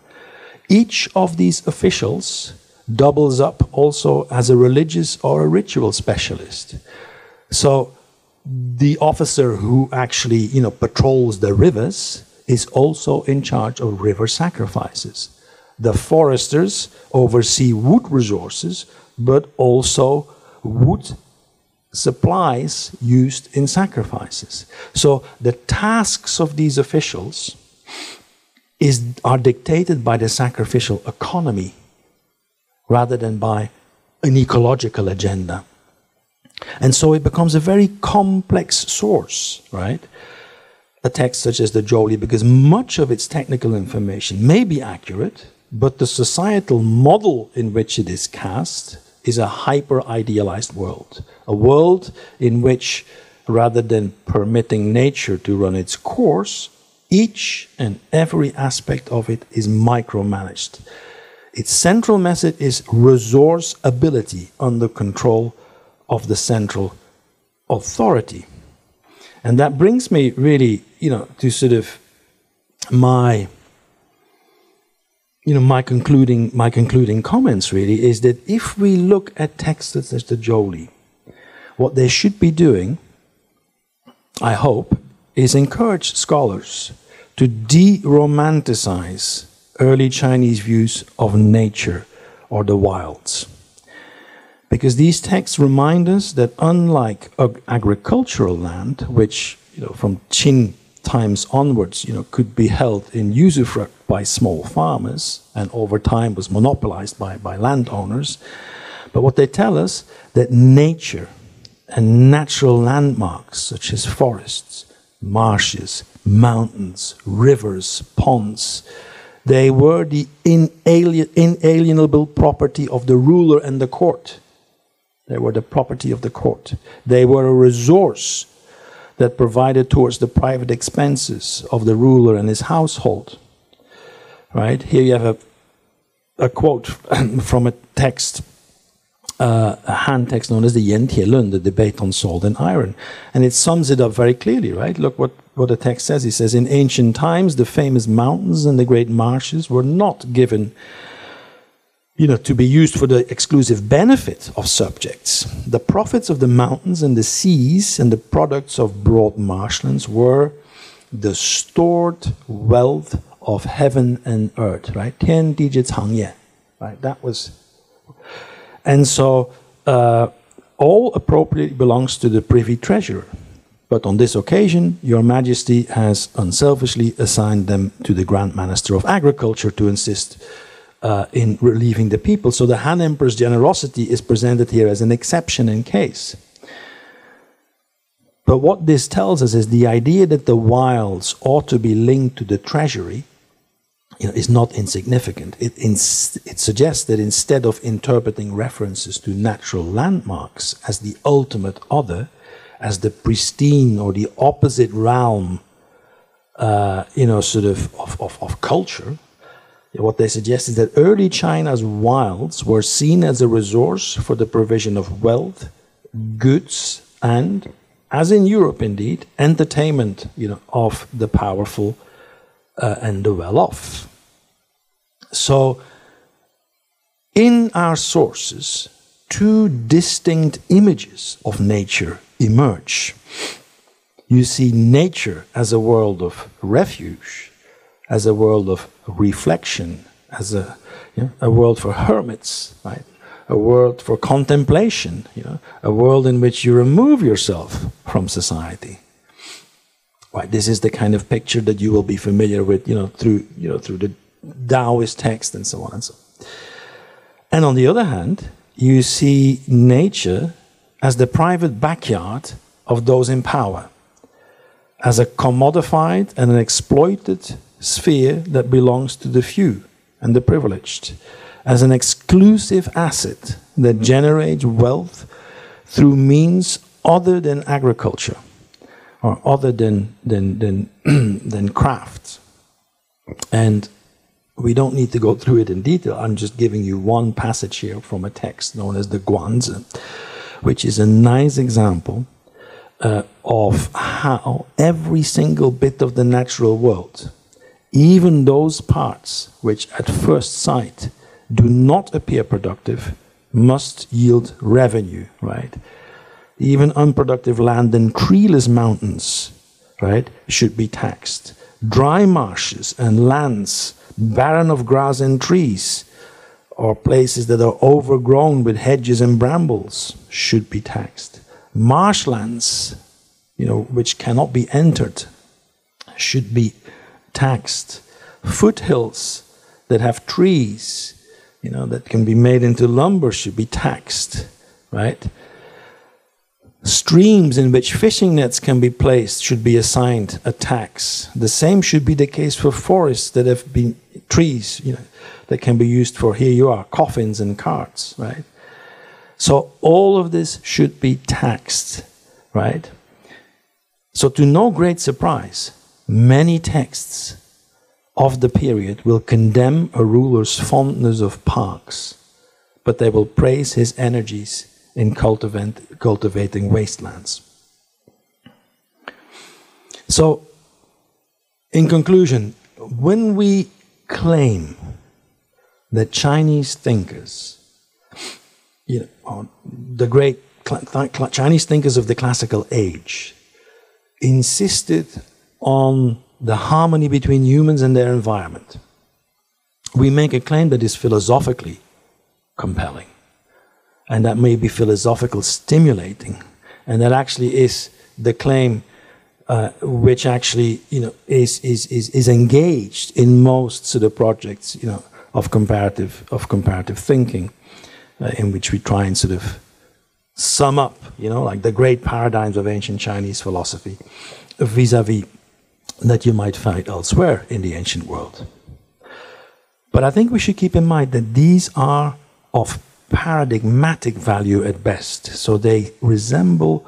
Each of these officials doubles up also as a religious or a ritual specialist. So the officer who actually, patrols the rivers is also in charge of river sacrifices. The foresters oversee wood resources, but also wood supplies used in sacrifices. So the tasks of these officials are dictated by the sacrificial economy rather than by an ecological agenda. And so it becomes a very complex source, right? A text such as the Zhou, because much of its technical information may be accurate, but the societal model in which it is cast is a hyper-idealized world, a world in which rather than permitting nature to run its course, each and every aspect of it is micromanaged. Its central message is resource ability under control of the central authority. And that brings me really, to sort of my concluding comments really is that if we look at texts such as the Jolie, what they should be doing, I hope, is encourage scholars to de-romanticize early Chinese views of nature or the wilds. Because these texts remind us that unlike agricultural land, which from Qin times onwards could be held in usufruct by small farmers and over time was monopolized by landowners, but what they tell us that nature and natural landmarks such as forests, marshes, mountains, rivers, ponds, they were the inalienable property of the ruler and the court. They were the property of the court. They were a resource that provided towards the private expenses of the ruler and his household. Right? Here you have a quote from a text, a Han text known as the Yan Tie Lun, the debate on salt and iron. And it sums it up very clearly, right? Look what the text says. It says, in ancient times, the famous mountains and the great marshes were not given to be used for the exclusive benefit of subjects. The profits of the mountains and the seas and the products of broad marshlands were the stored wealth of heaven and earth, right? 天地之藏也, right? That was, and so all appropriately belongs to the privy treasurer. But on this occasion, Your Majesty has unselfishly assigned them to the Grand Minister of Agriculture to insist in relieving the people. So the Han Emperor's generosity is presented here as an exception in case. But what this tells us is the idea that the wilds ought to be linked to the treasury is not insignificant. It suggests that instead of interpreting references to natural landmarks as the ultimate other, as the pristine or the opposite realm, of culture, what they suggest is that early China's wilds were seen as a resource for the provision of wealth, goods, and, as in Europe indeed, entertainment, of the powerful and the well-off. So, in our sources, two distinct images of nature emerge. You see nature as a world of refuge, as a world of reflection, as a world for hermits, right? A world for contemplation, a world in which you remove yourself from society. Right? This is the kind of picture that you will be familiar with, through the Taoist text and so on and so on. And on the other hand, you see nature as the private backyard of those in power, as a commodified and an exploited sphere that belongs to the few and the privileged, as an exclusive asset that generates wealth through means other than agriculture or other than craft. And we don't need to go through it in detail. I'm just giving you one passage here from a text known as the Guanzi, which is a nice example of how every single bit of the natural world, even those parts which at first sight do not appear productive, must yield revenue, right? Even unproductive land and treeless mountains, right, should be taxed. Dry marshes and lands barren of grass and trees, or places that are overgrown with hedges and brambles, should be taxed. Marshlands, which cannot be entered, should be taxed. Foothills that have trees, that can be made into lumber should be taxed, right? Streams in which fishing nets can be placed should be assigned a tax. The same should be the case for forests that have been trees, that can be used for, here you are, coffins and carts, right? So all of this should be taxed, right? So to no great surprise, many texts of the period will condemn a ruler's fondness of parks, but they will praise his energies in cultivating wastelands. So, in conclusion, when we claim that Chinese thinkers, the great Chinese thinkers of the classical age, insisted on the harmony between humans and their environment, we make a claim that is philosophically compelling, and that may be philosophically stimulating, and that actually is the claim which actually is engaged in most sort of projects of comparative thinking, in which we try and sort of sum up like the great paradigms of ancient Chinese philosophy vis-a-vis that you might find elsewhere in the ancient world. But I think we should keep in mind that these are of paradigmatic value at best, so they resemble,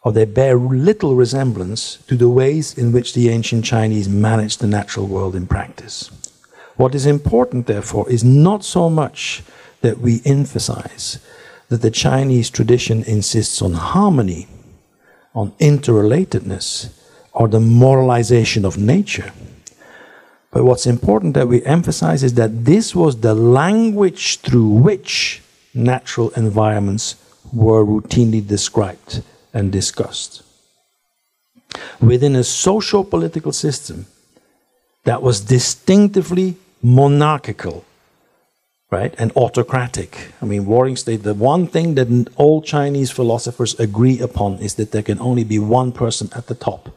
or they bear little resemblance to the ways in which the ancient Chinese managed the natural world in practice. What is important, therefore, is not so much that we emphasize that the Chinese tradition insists on harmony, on interrelatedness, or the moralization of nature. But what's important that we emphasize is that this was the language through which natural environments were routinely described and discussed. Within a socio-political system that was distinctively monarchical, right, and autocratic. I mean, warring state, the one thing that all Chinese philosophers agree upon is that there can only be one person at the top.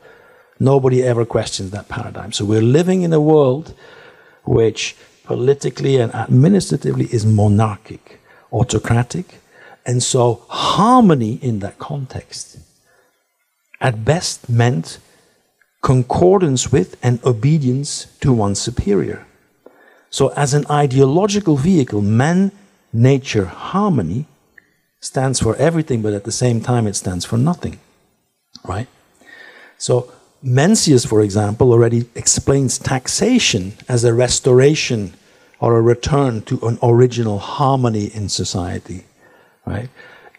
Nobody ever questions that paradigm. So we're living in a world which politically and administratively is monarchic, autocratic, and so harmony in that context at best meant concordance with and obedience to one's superior. So as an ideological vehicle, man-nature harmony stands for everything, but at the same time it stands for nothing, right? So Mencius, for example, already explains taxation as a restoration or a return to an original harmony in society, right?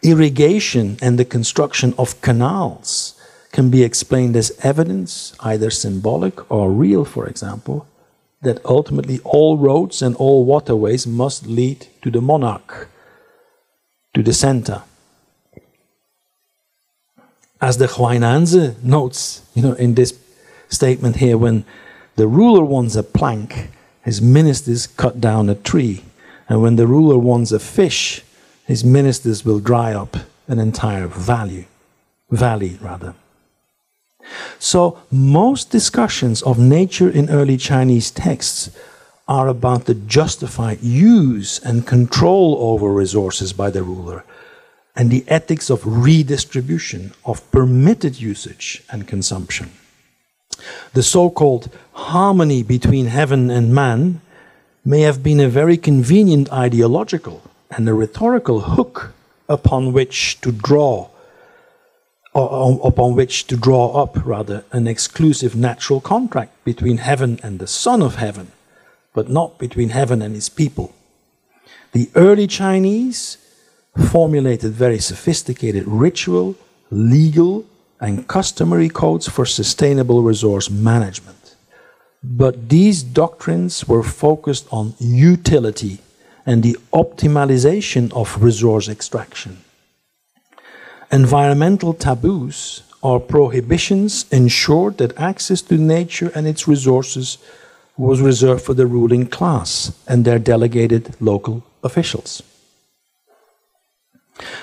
Irrigation and the construction of canals can be explained as evidence, either symbolic or real, for example, that ultimately all roads and all waterways must lead to the monarch, to the center. As the Huainanzi notes, in this statement here, when the ruler wants a plank, his ministers cut down a tree. And when the ruler wants a fish, his ministers will dry up an entire valley. So most discussions of nature in early Chinese texts are about the justified use and control over resources by the ruler, and the ethics of redistribution, of permitted usage and consumption. The so-called harmony between heaven and man may have been a very convenient ideological and a rhetorical hook upon which to draw up an exclusive natural contract between heaven and the Son of Heaven, but not between heaven and his people. The early Chinese formulated very sophisticated ritual, legal, and customary codes for sustainable resource management. But these doctrines were focused on utility and the optimization of resource extraction. Environmental taboos or prohibitions ensured that access to nature and its resources was reserved for the ruling class and their delegated local officials.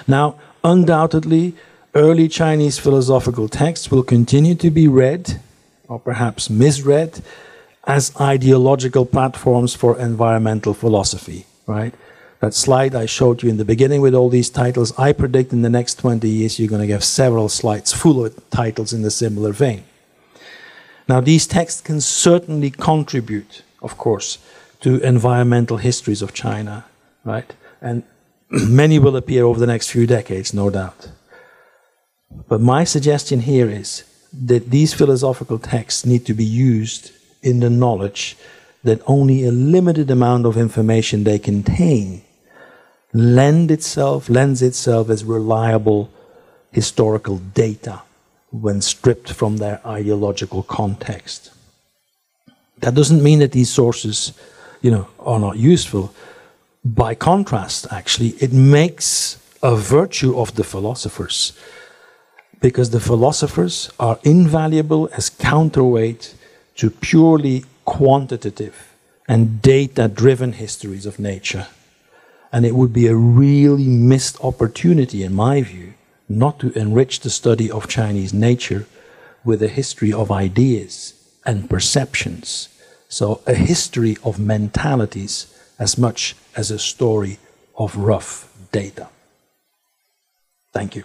Now, undoubtedly, early Chinese philosophical texts will continue to be read, or perhaps misread, as ideological platforms for environmental philosophy, right? That slide I showed you in the beginning with all these titles, I predict in the next 20 years you're going to have several slides full of titles in a similar vein. Now, these texts can certainly contribute, of course, to environmental histories of China, right? And many will appear over the next few decades, no doubt. But my suggestion here is that these philosophical texts need to be used in the knowledge that only a limited amount of information they contain lends itself as reliable historical data when stripped from their ideological context. That doesn't mean that these sources, are not useful. By contrast, actually, it makes a virtue of the philosophers, because the philosophers are invaluable as counterweight to purely quantitative and data-driven histories of nature. And it would be a really missed opportunity, in my view, not to enrich the study of Chinese nature with a history of ideas and perceptions. So a history of mentalities as much as a story of rough data. Thank you.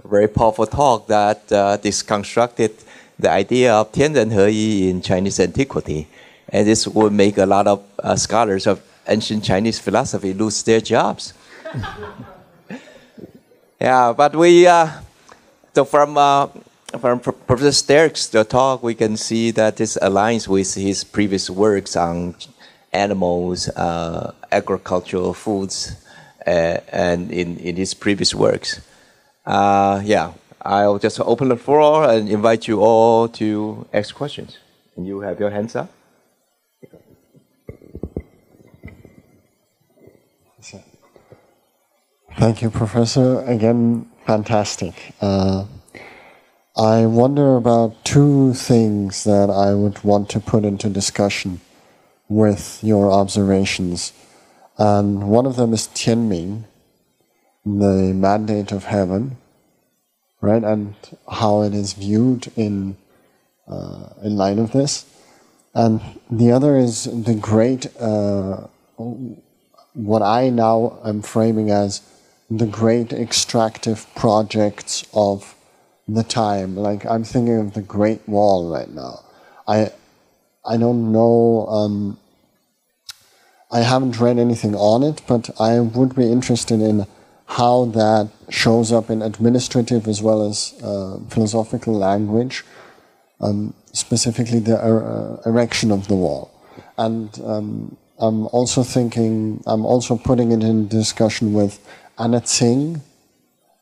A very powerful talk that deconstructed the idea of 天人合一 in Chinese antiquity. And this would make a lot of scholars of ancient Chinese philosophy lose their jobs. Yeah, but so from Professor Sterckx, the talk, we can see that this aligns with his previous works on animals, agricultural foods, and in his previous works. I'll just open the floor and invite you all to ask questions. And you have your hands up. Thank you, Professor. Again, fantastic. I wonder about two things that I would want to put into discussion with your observations. And one of them is Tianming, the mandate of heaven, right, and how it is viewed in light of this. And the other is the great, what I now am framing as the great extractive projects of the time. Like, I'm thinking of the Great Wall right now. I don't know, I haven't read anything on it, but I would be interested in how that shows up in administrative as well as philosophical language, specifically the erection of the wall. And I'm also putting it in discussion with Anna Tsing,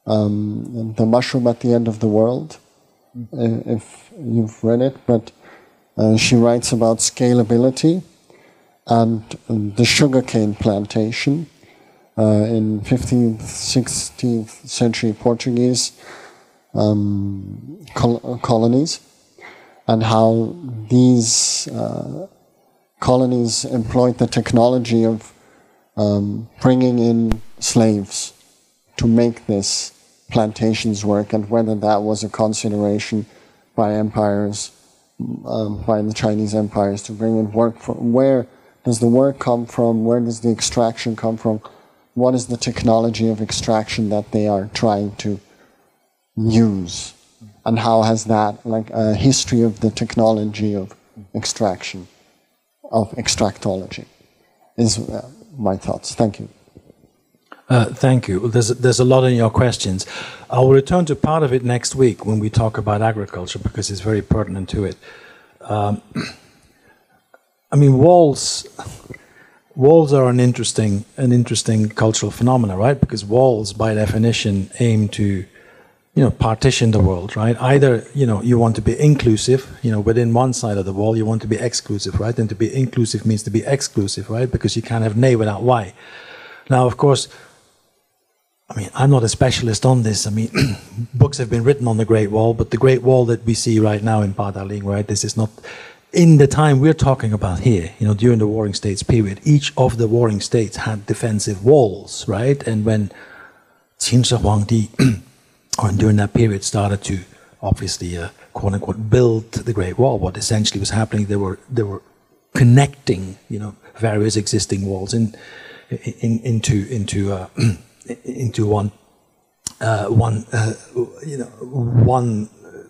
The Mushroom at the End of the World, if you've read it, but she writes about scalability and the sugarcane plantation in 15th, 16th century Portuguese colonies, and how these colonies employed the technology of bringing in slaves to make this plantations work, and whether that was a consideration by empires, by the Chinese empires, to bring in work. Where does the work come from? Where does the extraction come from? What is the technology of extraction that they are trying to use? And how has that, like a history of the technology of extraction, of extractology, is my thoughts. Thank you. Thank you. There's a lot in your questions. I will return to part of it next week when we talk about agriculture, because it's very pertinent to it. I mean, walls are an interesting cultural phenomena, right? Because walls, by definition, aim to, partition the world, right? Either, you want to be inclusive, within one side of the wall, you want to be exclusive, right? And to be inclusive means to be exclusive, right? Because you can't have nay without Y. Now, of course, I'm not a specialist on this. Books have been written on the Great Wall, but the Great Wall that we see right now in Padaling, right? This is not in the time we're talking about here, during the Warring States period. Each of the warring states had defensive walls, right? And when Qin Shi Huangdi, or during that period, started to obviously, quote unquote, build the Great Wall, what essentially was happening, they were connecting, various existing walls into one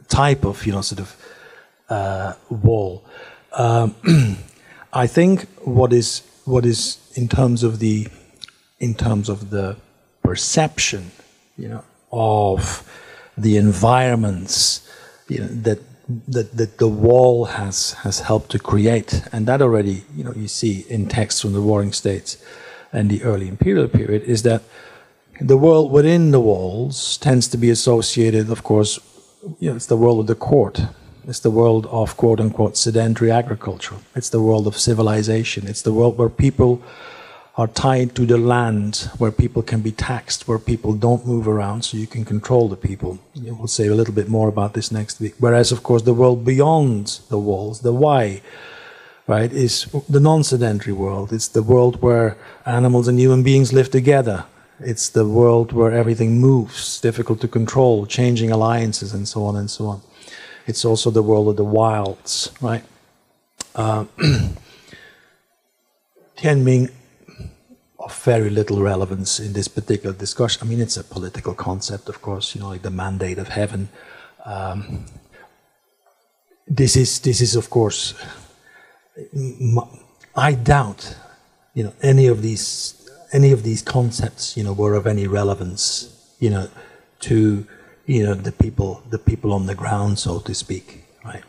type of wall. I think what is in terms of the in terms of the perception, of the environments, that the wall has helped to create. And that already, you see in texts from the Warring States and the early imperial period, is that the world within the walls tends to be associated, of course, it's the world of the court. It's the world of quote-unquote sedentary agriculture. It's the world of civilization. It's the world where people are tied to the land, where people can be taxed, where people don't move around, so you can control the people. We'll say a little bit more about this next week. Whereas, of course, the world beyond the walls, the why, right, is the non-sedentary world. It's the world where animals and human beings live together. It's the world where everything moves, difficult to control, changing alliances, and so on and so on. It's also the world of the wilds, right? Tianming, of very little relevance in this particular discussion. I mean, it's a political concept, of course, like the mandate of heaven. This is, of course, I doubt, any of these concepts, were of any relevance, to, the people on the ground, so to speak, right?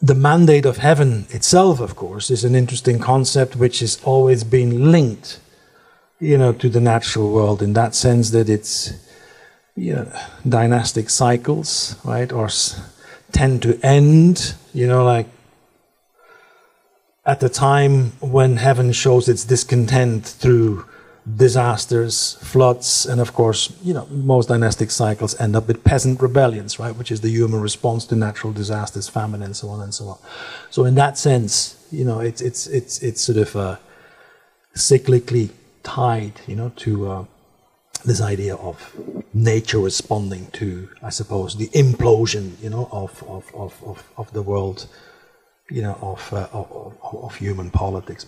The mandate of heaven itself, of course, is an interesting concept which has always been linked, to the natural world, in that sense that it's, dynastic cycles, right, or tend to end, like at the time when heaven shows its discontent through disasters, floods, and of course, most dynastic cycles end up with peasant rebellions, right, which is the human response to natural disasters, famine, and so on and so on. So in that sense, it's sort of cyclically tied, to this idea of nature responding to, I suppose, the implosion, of the world, of human politics.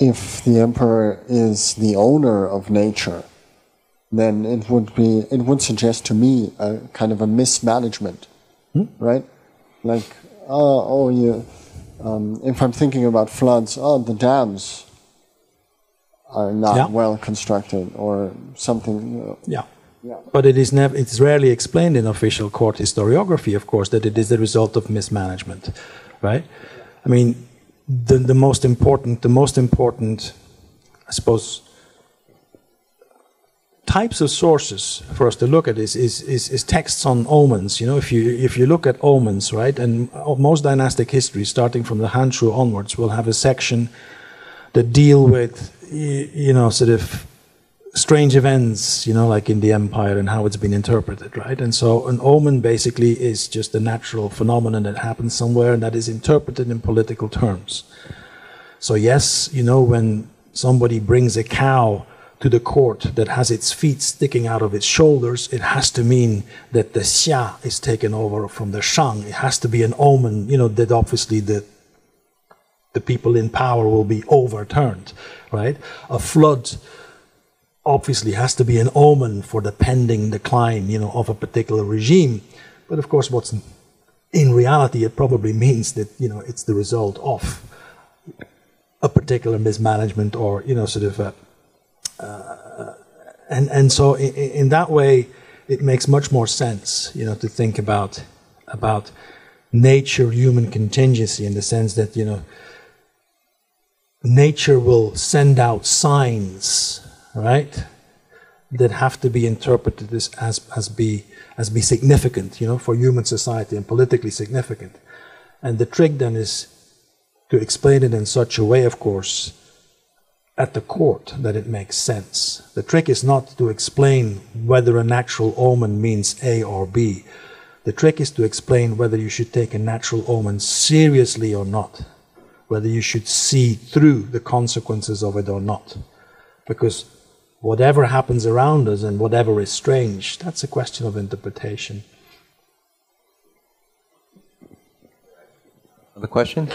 If the emperor is the owner of nature, then it would suggest to me a kind of a mismanagement, right? Like, if I'm thinking about floods, the dams are not well constructed, or something. Yeah. But it's rarely explained in official court historiography, of course, that it is the result of mismanagement, right? I mean, the most important, I suppose, types of sources for us to look at is texts on omens. If you look at omens, right, and most dynastic history, starting from the Han Shu onwards, will have a section that deal with, sort of strange events, like in the empire and how it's been interpreted, right? And so an omen basically is just a natural phenomenon that happens somewhere and that is interpreted in political terms. So yes, when somebody brings a cow to the court that has its feet sticking out of its shoulders, it has to mean that the xia is taken over from the shang. It has to be an omen, that obviously the people in power will be overturned, right? A flood obviously has to be an omen for the pending decline, of a particular regime. But of course, what's in reality, it probably means that, it's the result of a particular mismanagement, or, sort of, and so in that way, it makes much more sense, to think about nature, human contingency, in the sense that, nature will send out signs, right, that have to be interpreted as be significant, for human society and politically significant. And the trick then is to explain it in such a way, of course, at the court, that it makes sense. The trick is not to explain whether a natural omen means A or B. The trick is to explain whether you should take a natural omen seriously or not, whether you should see through the consequences of it or not. Because whatever happens around us and whatever is strange, that's a question of interpretation. Other question?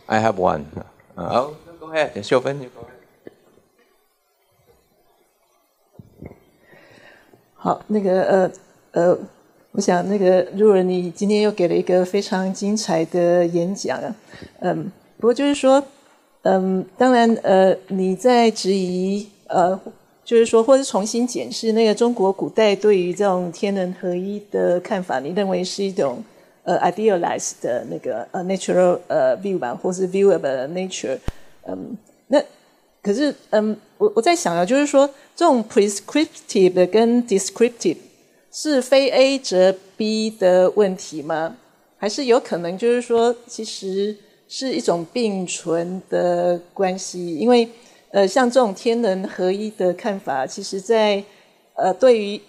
I have one. Go ahead. Chauvin, you go ahead. 好，我想Roel你今天又给了一个非常精彩的演讲啊，不过就是说，当然你在质疑就是说或是重新检视那个中国古代对于这种天人合一的看法，你认为是一种idealized 的那个natural view 吧，或是 view of nature。那可是我在想啊，就是说这种 prescriptive 跟 descriptive 是非 A 则 B 的问题吗？还是有可能就是说其实是一种并存的关系？因为像这种天人合一的看法，其实在对于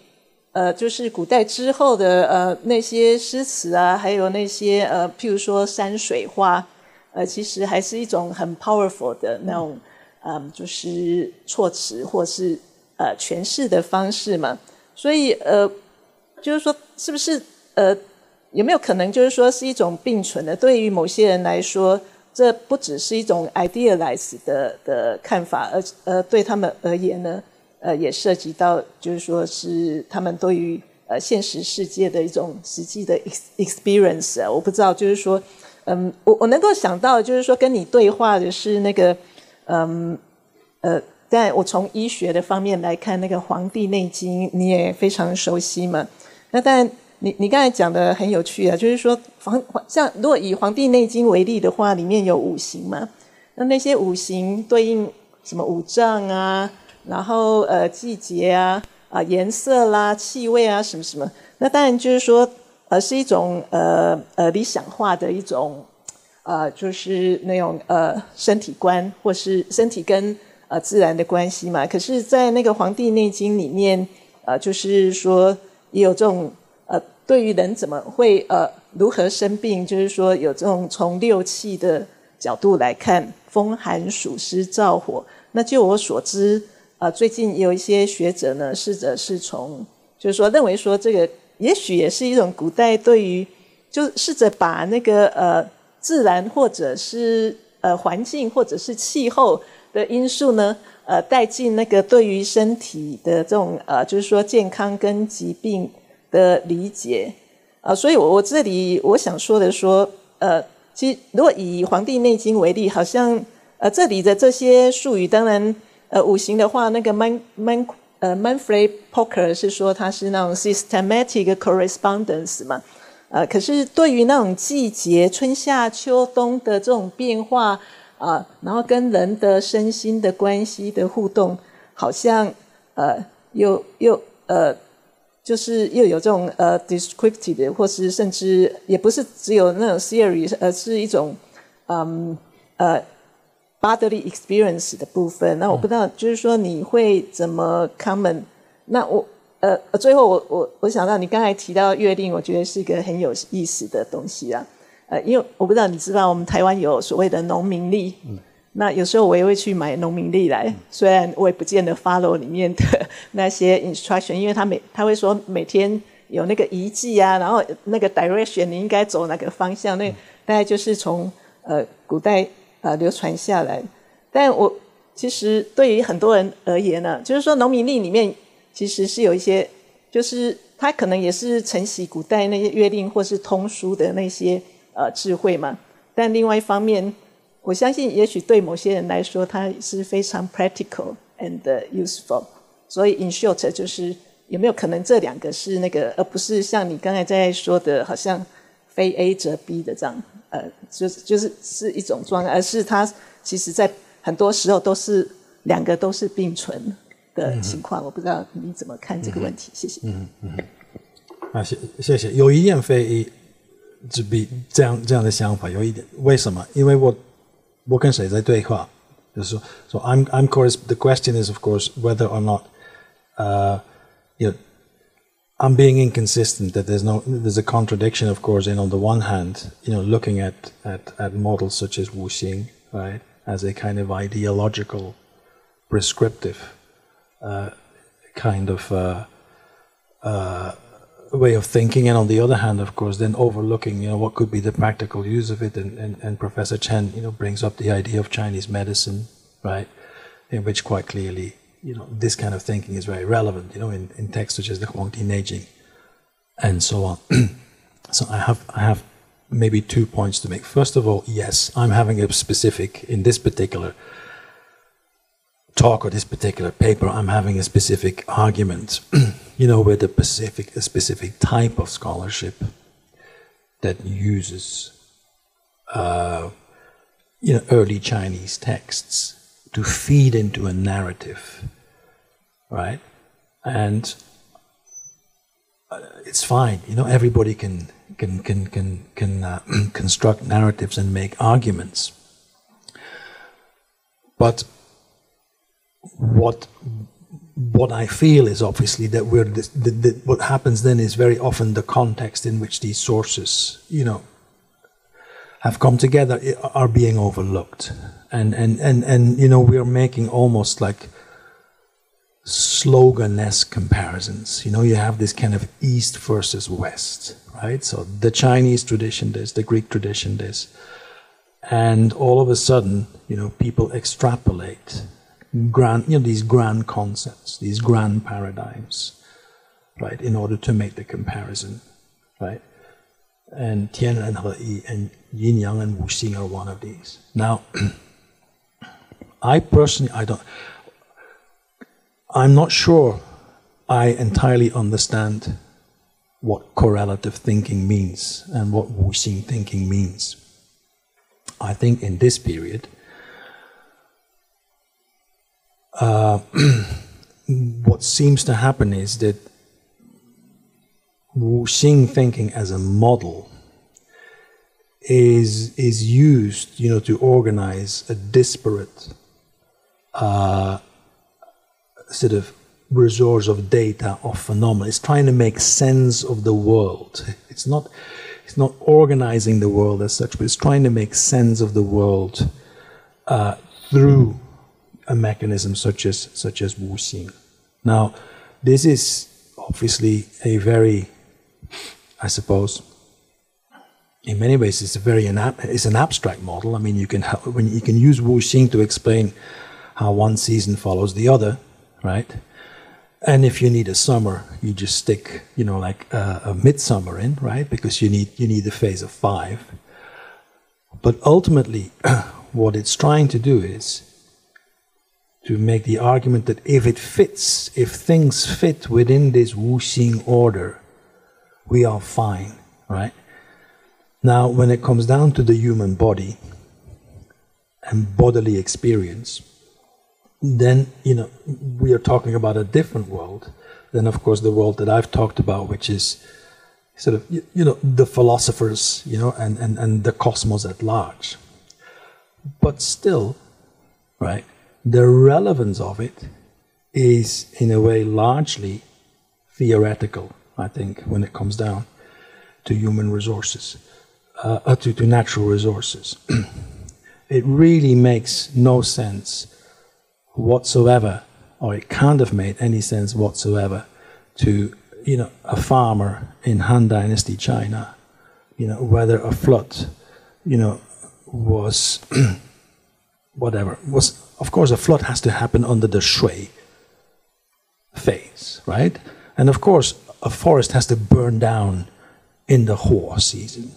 就是古代之后的那些诗词啊，还有那些譬如说山水画，其实还是一种很 powerful 的那种就是措辞或是诠释的方式嘛。所以就是说是不是有没有可能就是说是一种并存的？对于某些人来说，这不只是一种 idealized 的看法，对他们而言呢，也涉及到就是说是他们对于现实世界的一种实际的 experience 啊。我不知道，就是说，我能够想到，就是说跟你对话的是那个，但我从医学的方面来看，那个《黄帝内经》你也非常熟悉嘛。那当然。你刚才讲的很有趣啊，就是说像如果以《黄帝内经》为例的话，里面有五行嘛，那些五行对应什么五脏啊，然后季节啊颜色啦、气味啊什么什么，那当然就是说是一种理想化的一种就是那种身体观或是身体跟自然的关系嘛。可是在那个《黄帝内经》里面就是说也有这种对于人怎么会如何生病，就是说有这种从六气的角度来看，风寒暑湿燥火。那就我所知最近有一些学者呢试着是从就是说认为说这个也许也是一种古代对于就试着把那个自然或者是环境或者是气候的因素呢带进那个对于身体的这种就是说健康跟疾病的理解所以我这里我想说的说其实如果以《黄帝内经》为例，好像这里的这些术语，当然五行的话，那个Manfred Poker 是说它是那种 systematic correspondence 嘛，可是对于那种季节春夏秋冬的这种变化然后跟人的身心的关系的互动，好像就是又有这种descriptive 或是甚至也不是只有那种 theory， 而是一种bodily experience 的部分。那我不知道就是说你会怎么 comment。 那我最后我想到你刚才提到月令，我觉得是一个很有意思的东西啊。因为我不知道你知道我们台湾有所谓的农民历，那有时候我也会去买农民历来，虽然我也不见得 follow 里面的那些 instruction， 因为他会说每天有那个遗迹啊，然后那个 direction 你应该走哪个方向，那大概就是从古代流传下来。但我其实对于很多人而言呢，就是说农民历里面其实是有一些，就是它可能也是承袭古代那些月令或是通书的那些智慧嘛，但另外一方面我相信也许对某些人来说它是非常 practical and useful。 所以 in short 就是有没有可能这两个是那个而不是像你刚才在说的好像非 A 则 B 的这样就是一种状态，而是它其实在很多时候都是两个都是并存的情况。我不知道你怎么看这个问题。谢谢。谢谢。有一点非 A 则 B 这样的想法，有一点。为什么？因为我跟谁在对话，就是说 so I'm course the question is of course whether or not I'm being inconsistent, that there's a contradiction of course in on the one hand looking at models such as Wuxing, right, as a kind of ideological prescriptive kind of way of thinking, and on the other hand, of course, then overlooking, what could be the practical use of it, and Professor Chen, brings up the idea of Chinese medicine, right, in which quite clearly, this kind of thinking is very relevant, in texts such as the Huang Ti Neijing, and so on. So I have maybe 2 points to make. First of all, yes, I'm having a specific, in this particular talk or this particular paper, I'm having a specific argument, with a specific type of scholarship that uses, early Chinese texts to feed into a narrative, right? And it's fine, everybody can construct narratives and make arguments. But what I feel is obviously that what happens then is very often the context in which these sources, have come together are being overlooked, and we're making almost like slogan-esque comparisons. You have this kind of East versus West, right? So the Chinese tradition this, the Greek tradition this, and all of a sudden, people extrapolate these grand concepts, these grand paradigms, right, in order to make the comparison, right? And Tian and He and Yin Yang and Wu Xing are one of these. Now, I personally, I'm not sure I entirely understand what correlative thinking means and what Wu Xing thinking means. I think in this period, what seems to happen is that Wu Xing thinking as a model is used, to organize a disparate sort of resource of data, of phenomena. It's trying to make sense of the world. It's not organizing the world as such, but it's trying to make sense of the world through a mechanism such as Wu Xing. Now, this is obviously a very, I suppose, in many ways, it's an abstract model. I mean, you can use Wu Xing to explain how one season follows the other, right? And if you need a summer, you just stick, like a midsummer in, right? Because you need a phase of 5. But ultimately, what it's trying to do is to make the argument that if things fit within this Wu Xing order, we are fine, right? Now, when it comes down to the human body and bodily experience, then, we are talking about a different world than, of course, the world that I've talked about, which is sort of, the philosophers, and the cosmos at large. But still, right, the relevance of it is, in a way, largely theoretical, I think, when it comes down to human resources, to natural resources. It really makes no sense whatsoever, or it can't have made any sense whatsoever to, a farmer in Han Dynasty China, whether a flood, was of course a flood has to happen under the Shui phase, right? And of course a forest has to burn down in the Huo season,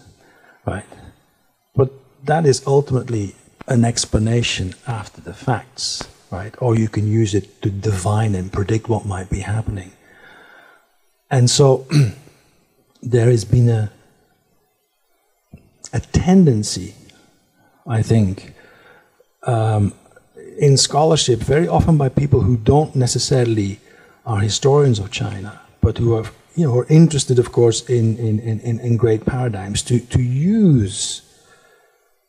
right? But that is ultimately an explanation after the facts, right? Or you can use it to divine and predict what might be happening. And so there has been a tendency, I think, in scholarship, very often by people who don't necessarily are historians of China, but who are, are interested, of course, in great paradigms, to use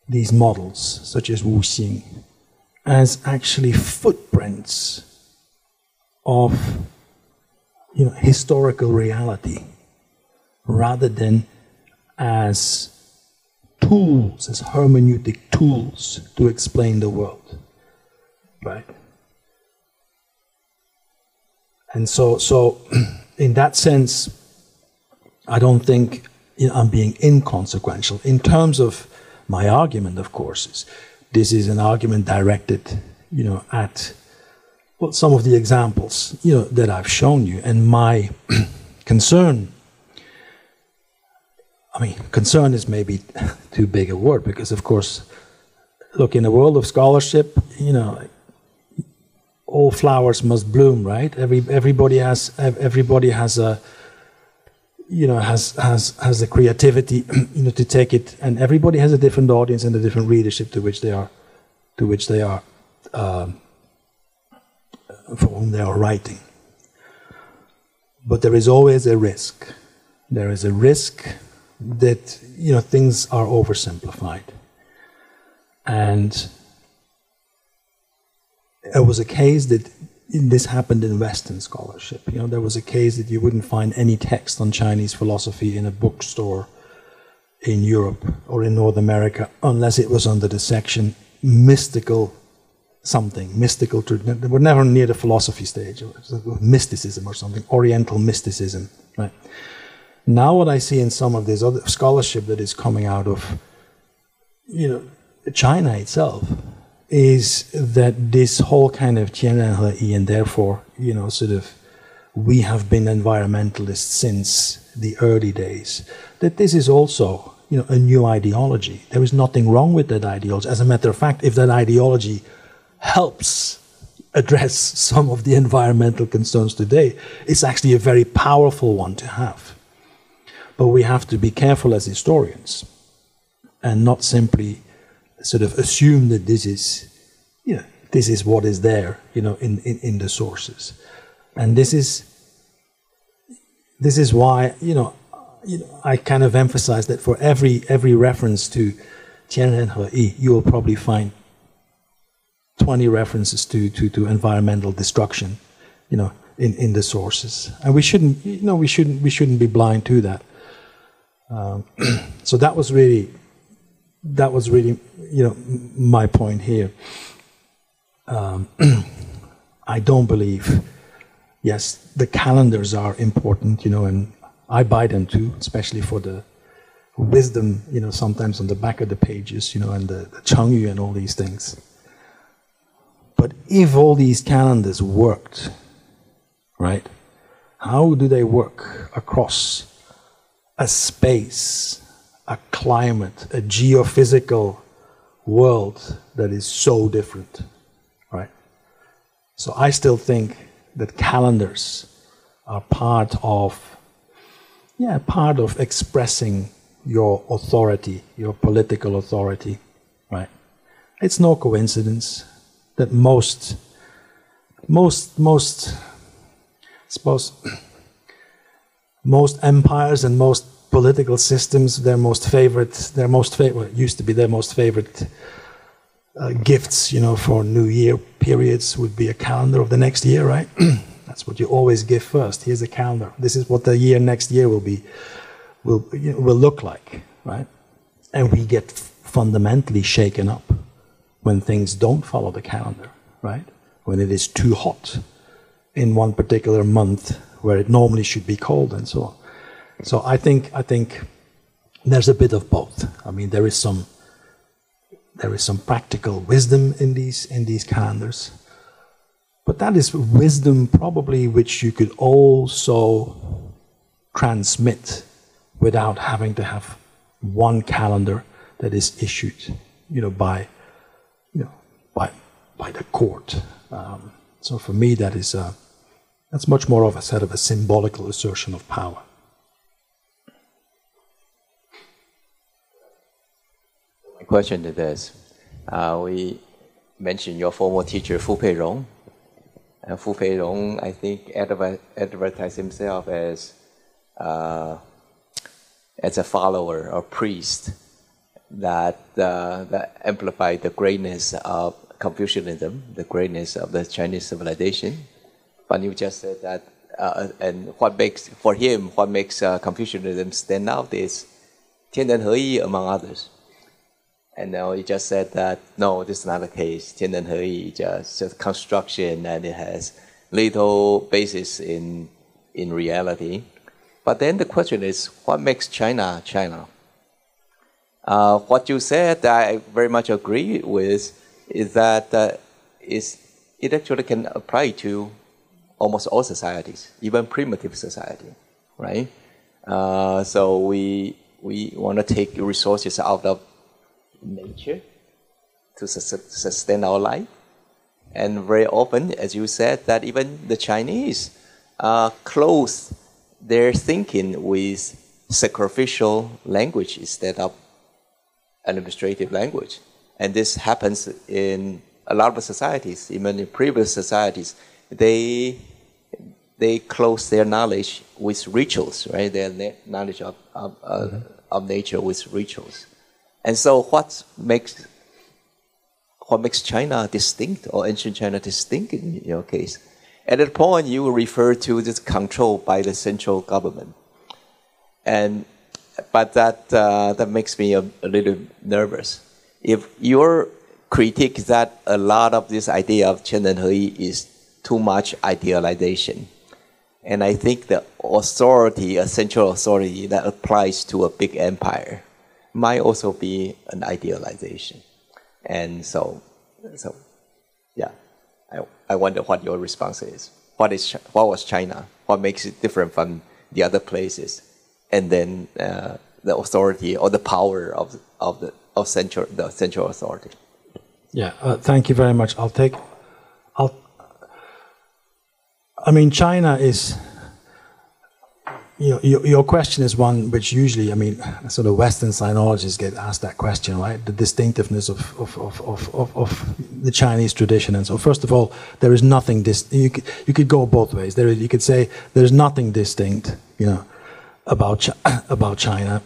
these models, such as Wu Xing, as actually footprints of historical reality, rather than as tools, as hermeneutic tools to explain the world, right? And so in that sense, I don't think I'm being inconsequential. In terms of my argument, of course, this is an argument directed, at some of the examples, that I've shown you. And my concern, I mean, concern is maybe too big a word, because of course, look, in the world of scholarship, you know, all flowers must bloom, right? Everybody has a, you know, has the creativity, you know, to take it, and everybody has a different audience and a different readership to which they are, for whom they are writing. But there is always a risk. There is a risk that, you know, things are oversimplified. And it was a case that this happened in Western scholarship. You know, there was a case that you wouldn't find any text on Chinese philosophy in a bookstore in Europe or in North America unless it was under the section mystical something, mystical. They were never near the philosophy stage, mysticism or something, Oriental mysticism, right? Now what I see in some of this other scholarship that is coming out of, you know, China itself, is that this whole kind of Tianren and therefore, you know, sort of, we have been environmentalists since the early days, that this is also, you know, a new ideology. There is nothing wrong with that ideology. As a matter of fact, if that ideology helps address some of the environmental concerns today, it's actually a very powerful one to have. But we have to be careful as historians and not simply sort of assume that this is, you know, this is what is there, you know, in the sources. And this is why, you know, I kind of emphasize that for every reference to Tianren He, you will probably find 20 references to environmental destruction, you know, in the sources. And we shouldn't, you know, we shouldn't be blind to that. So that was really, you know, my point here. I don't believe, yes, the calendars are important, you know, and I buy them too, especially for the wisdom, you know, sometimes on the back of the pages, you know, and the Chengyu and all these things. But if all these calendars worked, right, how do they work across a space, a climate, a geophysical world that is so different, right? So I still think that calendars are part of expressing your authority, your political authority, right? It's no coincidence that most empires and most political systems, their most favorite gifts, you know, for New Year periods would be a calendar of the next year, right? That's what you always give first. Here's a calendar. This is what the next year will look like, right? And we get fundamentally shaken up when things don't follow the calendar, right? When it is too hot in one particular month where it normally should be cold and so on. So I think there's a bit of both. I mean, there is some practical wisdom in these calendars, but that is wisdom probably which you could also transmit without having to have one calendar that is issued, you know, by the court. So for me, that's much more of a sort of a symbolical assertion of power. My question is this: we mentioned your former teacher Fu Peirong. Fu Peirong, I think, advertised himself as a follower or priest that amplified the greatness of Confucianism, the greatness of the Chinese civilization. But you just said that, and what makes Confucianism stand out is Tianren He among others. And now you just said that, no, this is not the case. Tianren He is just construction and it has little basis in reality. But then the question is, what makes China, China? What you said, I very much agree with, is that it actually can apply to almost all societies, even primitive society, right? So we we want to take resources out of nature to sustain our life. And very often, as you said, that even the Chinese close their thinking with sacrificial language instead of administrative language. And this happens in a lot of societies, even in previous societies. They close their knowledge with rituals, right? Their knowledge of nature with rituals. And so what makes China distinct, or ancient China distinct in your case? At that point, you refer to this control by the central government. But that makes me a little nervous. If your critique that a lot of this idea of 全人合一 is too much idealization, and I think the authority, a central authority that applies to a big empire, might also be an idealization. And so yeah, I wonder what your response is. What was China? What makes it different from the other places? And then the authority or the power of the central authority. Yeah, thank you very much. I mean, China is, your question is one which usually, I mean, sort of Western sinologists get asked that question, right? The distinctiveness of the Chinese tradition. And so, first of all, there is nothing, you could go both ways. You could say there's nothing distinct, about China.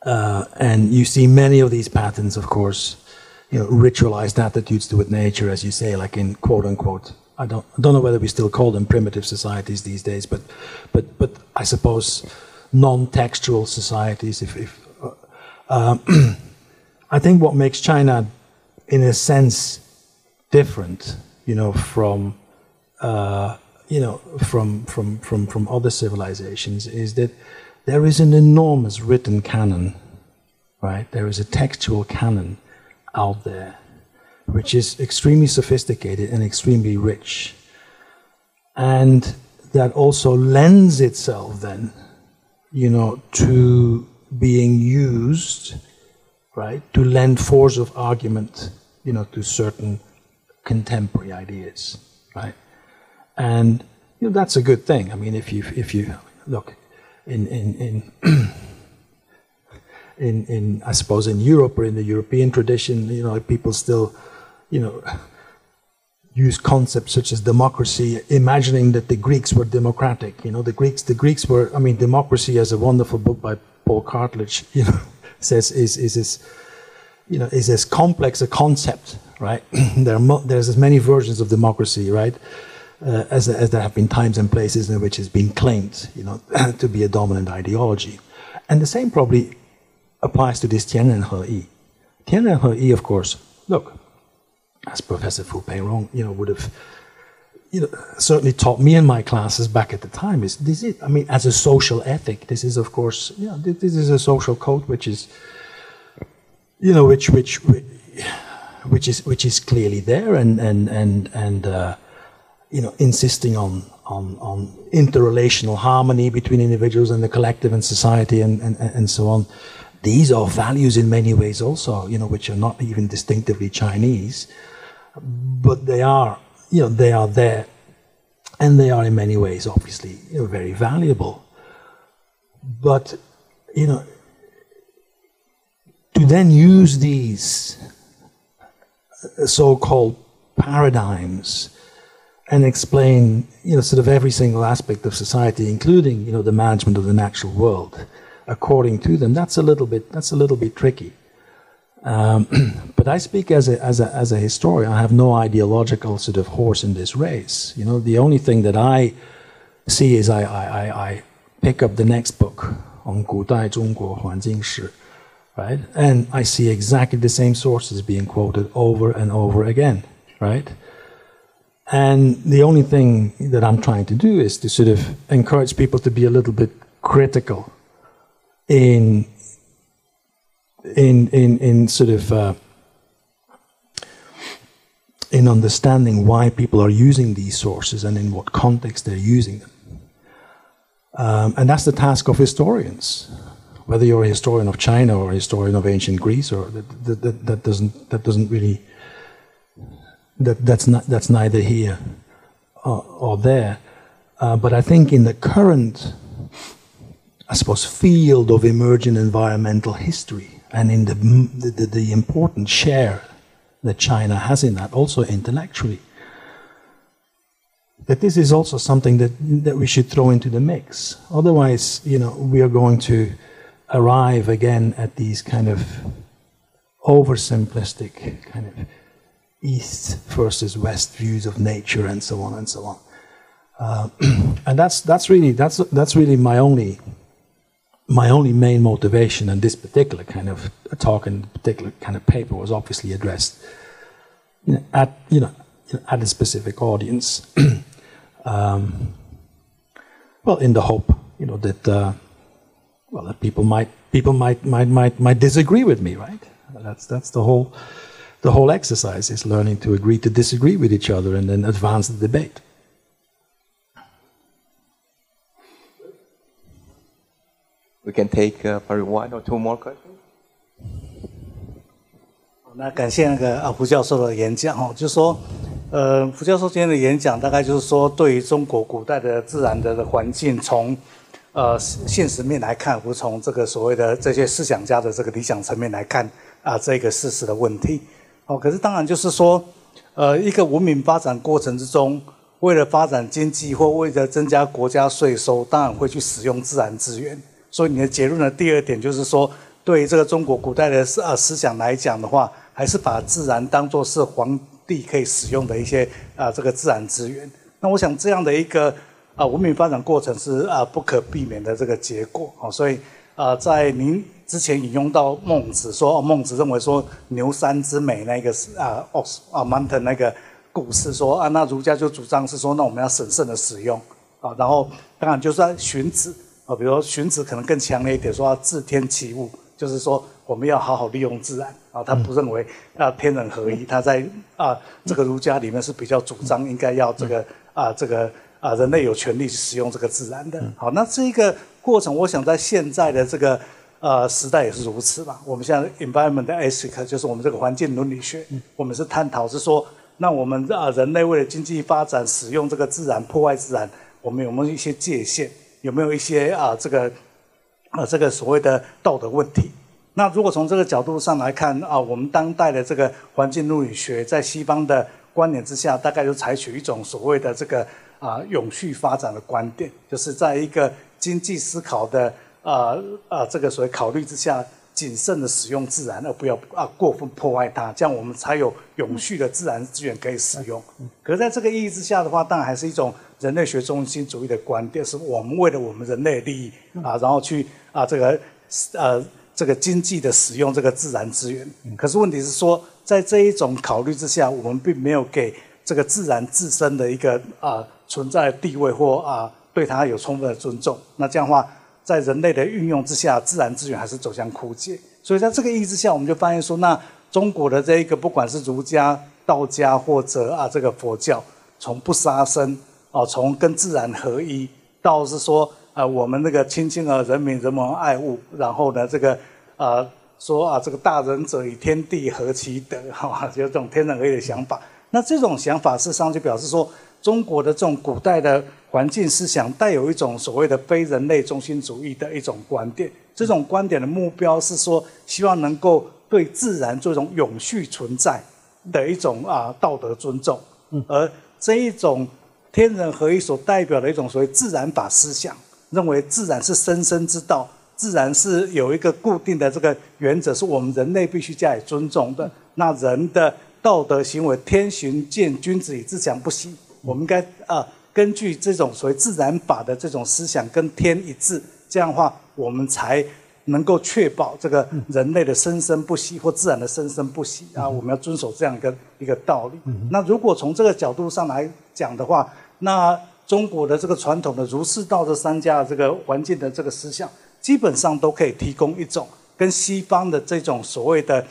And you see many of these patterns, of course, ritualized attitudes toward nature, as you say, like in quote unquote, I don't know whether we still call them primitive societies these days, but I suppose non-textual societies. I think what makes China, in a sense, different, from other civilizations, is that there is an enormous written canon, right? There is a textual canon out there, which is extremely sophisticated and extremely rich. And that also lends itself then, to being used, right, to lend force of argument, to certain contemporary ideas, right? And that's a good thing. I mean, if you look in I suppose in Europe or in the European tradition, people still, use concepts such as democracy, imagining that the Greeks were democratic. The Greeks were. I mean, democracy, as a wonderful book by Paul Cartledge, says is as complex a concept, right? There's as many versions of democracy, right? As there have been times and places in which it's been claimed, to be a dominant ideology. And the same probably applies to this 天人合一. 天人合一, of course, look, as Professor Fu Peirong, would have, certainly taught me in my classes back at the time, I mean, as a social ethic, this is, of course, this is a social code which is, which is clearly there and insisting on interrelational harmony between individuals and the collective and society and so on. These are values in many ways also, which are not even distinctively Chinese, but they are, they are there, and they are in many ways obviously, very valuable. But, to then use these so-called paradigms and explain, sort of every single aspect of society, including, the management of the natural world, according to them, that's a little bit tricky. But I speak as a historian. I have no ideological sort of horse in this race. The only thing that I see is I pick up the next book on 古代中国环境史, right? And I see exactly the same sources being quoted over and over again, right? And the only thing that I'm trying to do is to sort of encourage people to be a little bit critical in sort of in understanding why people are using these sources and in what context they're using them. And that's the task of historians, whether you're a historian of China or a historian of ancient Greece, or that doesn't really, that's neither here or there. But I think in the current, I suppose, field of emergent environmental history, and in the important share that China has in that, also intellectually, that this is also something that we should throw into the mix. Otherwise, we are going to arrive again at these kind of oversimplistic kind of East versus West views of nature, and so on and so on. And that's really my only main motivation. And this particular kind of talk and particular kind of paper was obviously addressed at a specific audience. Well, in the hope, that that people might disagree with me, right? That's the whole exercise, is learning to agree to disagree with each other and then advance the debate. We can take probably one or two more questions. 那感谢那个胡教授的演讲哦，就是说，胡教授今天的演讲大概就是说，对于中国古代的自然的环境，从现实面来看，或从这个所谓的这些思想家的这个理想层面来看这个事实的问题。哦，可是当然就是说，一个文明发展过程之中，为了发展经济或为了增加国家税收，当然会去使用自然资源。所以你的结论的第二点就是说，对于这个中国古代的思想来讲的话，还是把自然当作是皇帝可以使用的一些这个自然资源。那我想这样的一个文明发展过程是不可避免的这个结果。所以在您之前引用到孟子说，孟子认为说牛山之美那个mountain 那个故事说那儒家就主张是说，那我们要审慎的使用然后当然就是在荀子比如说荀子可能更强烈一点，说要自天其物，就是说我们要好好利用自然他不认为天人合一，他在这个儒家里面是比较主张应该要这个人类有权利去使用这个自然的。好，那这个过程，我想在现在的这个时代也是如此吧。我们现在 environment ethics 就是我们这个环境伦理学，我们是探讨是说，那我们人类为了经济发展使用这个自然，破坏自然，我们有没有一些界限？有没有一些这个所谓的道德问题？那如果从这个角度上来看我们当代的这个环境伦理学在西方的观点之下，大概就采取一种所谓的这个永续发展的观点，就是在一个经济思考的这个所谓考虑之下，谨慎的使用自然，而不要过分破坏它，这样我们才有永续的自然资源可以使用。可是在这个意义之下的话，当然还是一种人类学中心主义的观点，是我们为了我们人类的利益然后去这个经济的使用这个自然资源。可是问题是说，在这一种考虑之下，我们并没有给这个自然自身的一个存在的地位或对它有充分的尊重。那这样的话，在人类的运用之下，自然资源还是走向枯竭。所以在这个意义之下，我们就发现说，那中国的这一个不管是儒家、道家或者这个佛教，从不杀生从跟自然合一，到是说我们那个亲亲人民，人民爱物，然后呢这个说这个大仁者以天地合其德就这种天人合一的想法。那这种想法事实上就表示说，中国的这种古代的环境思想带有一种所谓的非人类中心主义的一种观点。这种观点的目标是说，希望能够对自然做一种永续存在的一种道德尊重。而这一种天人合一所代表的一种所谓自然法思想，认为自然是生生之道，自然是有一个固定的这个原则，是我们人类必须加以尊重的。那人的道德行为，天行健，君子以自强不息。我们应该根据这种所谓自然法的这种思想跟天一致，这样的话，我们才能够确保这个人类的生生不息或自然的生生不息我们要遵守这样一个道理。那如果从这个角度上来讲的话，那中国的这个传统的儒释道这三家的这个环境的这个思想，基本上都可以提供一种跟西方的这种所谓的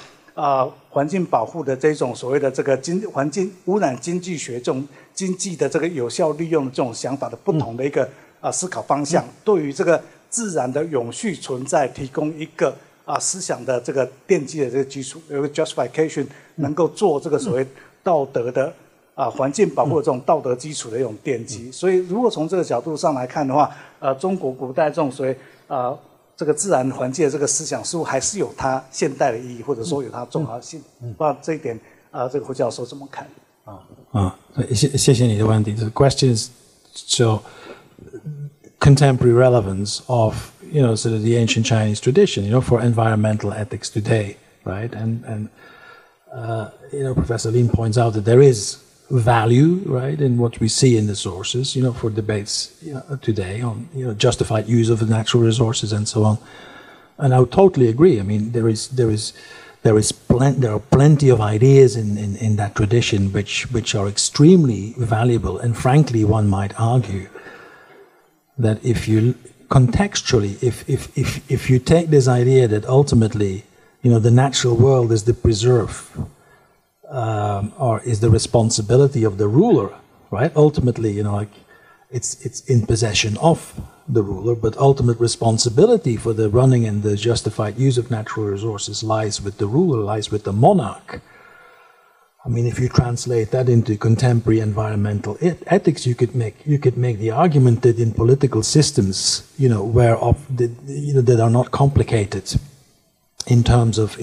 环境保护的这种所谓的这个环境污染经济学这种经济的这个有效利用的这种想法的不同的一个思考方向，对于这个自然的永续存在提供一个思想的这个奠基的这个基础，有个 justification 能够做这个所谓道德的环境保护的这种道德基础的一种奠基。所以如果从这个角度上来看的话，中国古代这种所谓这个自然环境的这个思想似乎还是有它现代的意义，或者说有它重要性。不知道这一点这个胡教授怎么看？谢谢你的问题。The question is so contemporary relevance of sort of the ancient Chinese tradition, for environmental ethics today, right? And Professor Lin points out that there is value, right, in what we see in the sources, for debates today on justified use of the natural resources and so on. And I would totally agree. I mean, there are plenty of ideas in that tradition which are extremely valuable, and frankly, one might argue that if you contextually, if you take this idea that ultimately, the natural world is the preserve, or is the responsibility of the ruler, right? Ultimately, it's in possession of the ruler, but ultimate responsibility for the running and the justified use of natural resources lies with the ruler, lies with the monarch. I mean, if you translate that into contemporary environmental ethics, you could make the argument that in political systems, that are not complicated in terms of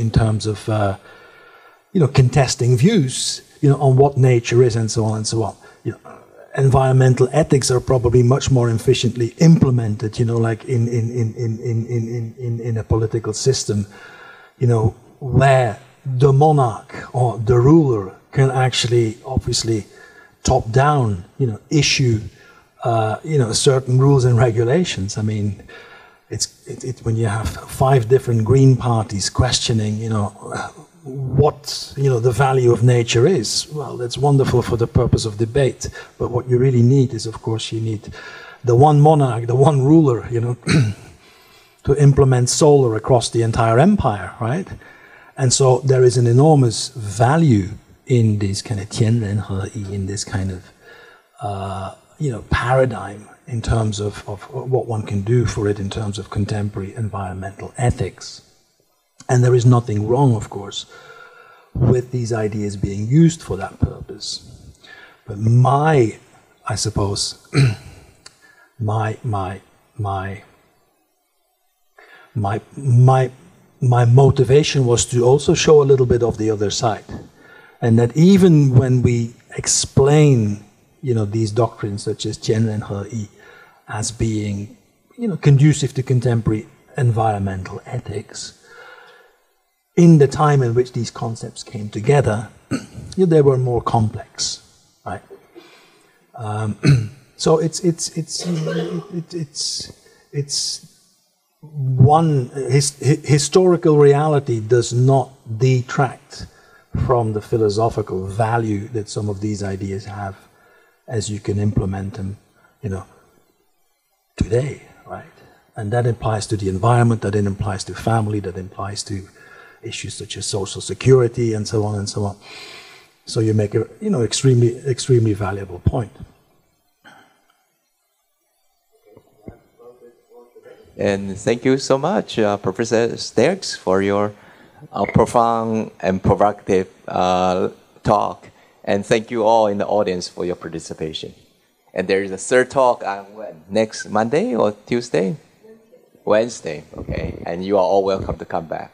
contesting views, on what nature is and so on and so on. Environmental ethics are probably much more efficiently implemented, like in a political system, where the monarch or the ruler can actually, obviously, top down, issue, certain rules and regulations. I mean, it's when you have 5 different green parties questioning, what the value of nature is. Well, that's wonderful for the purpose of debate, but what you really need is, of course, you need the one monarch, the one ruler, to implement solar across the entire empire, right? And so there is an enormous value in this kind of 天人合一, in this kind of paradigm in terms of what one can do for it in terms of contemporary environmental ethics. And there is nothing wrong, of course, with these ideas being used for that purpose. But my motivation was to also show a little bit of the other side. And that even when we explain, these doctrines such as 天人合一 as being, conducive to contemporary environmental ethics, in the time in which these concepts came together, they were more complex, right? So it's one historical reality does not detract from the philosophical value that some of these ideas have, as you can implement them, today, right? And that applies to the environment, that applies to family, that applies to issues such as social security and so on and so on. So you make a extremely valuable point. And thank you so much, Professor Sterckx, for your profound and provocative talk. And thank you all in the audience for your participation. And there is a third talk on when? Next Monday or Tuesday? Wednesday, okay. And you are all welcome to come back.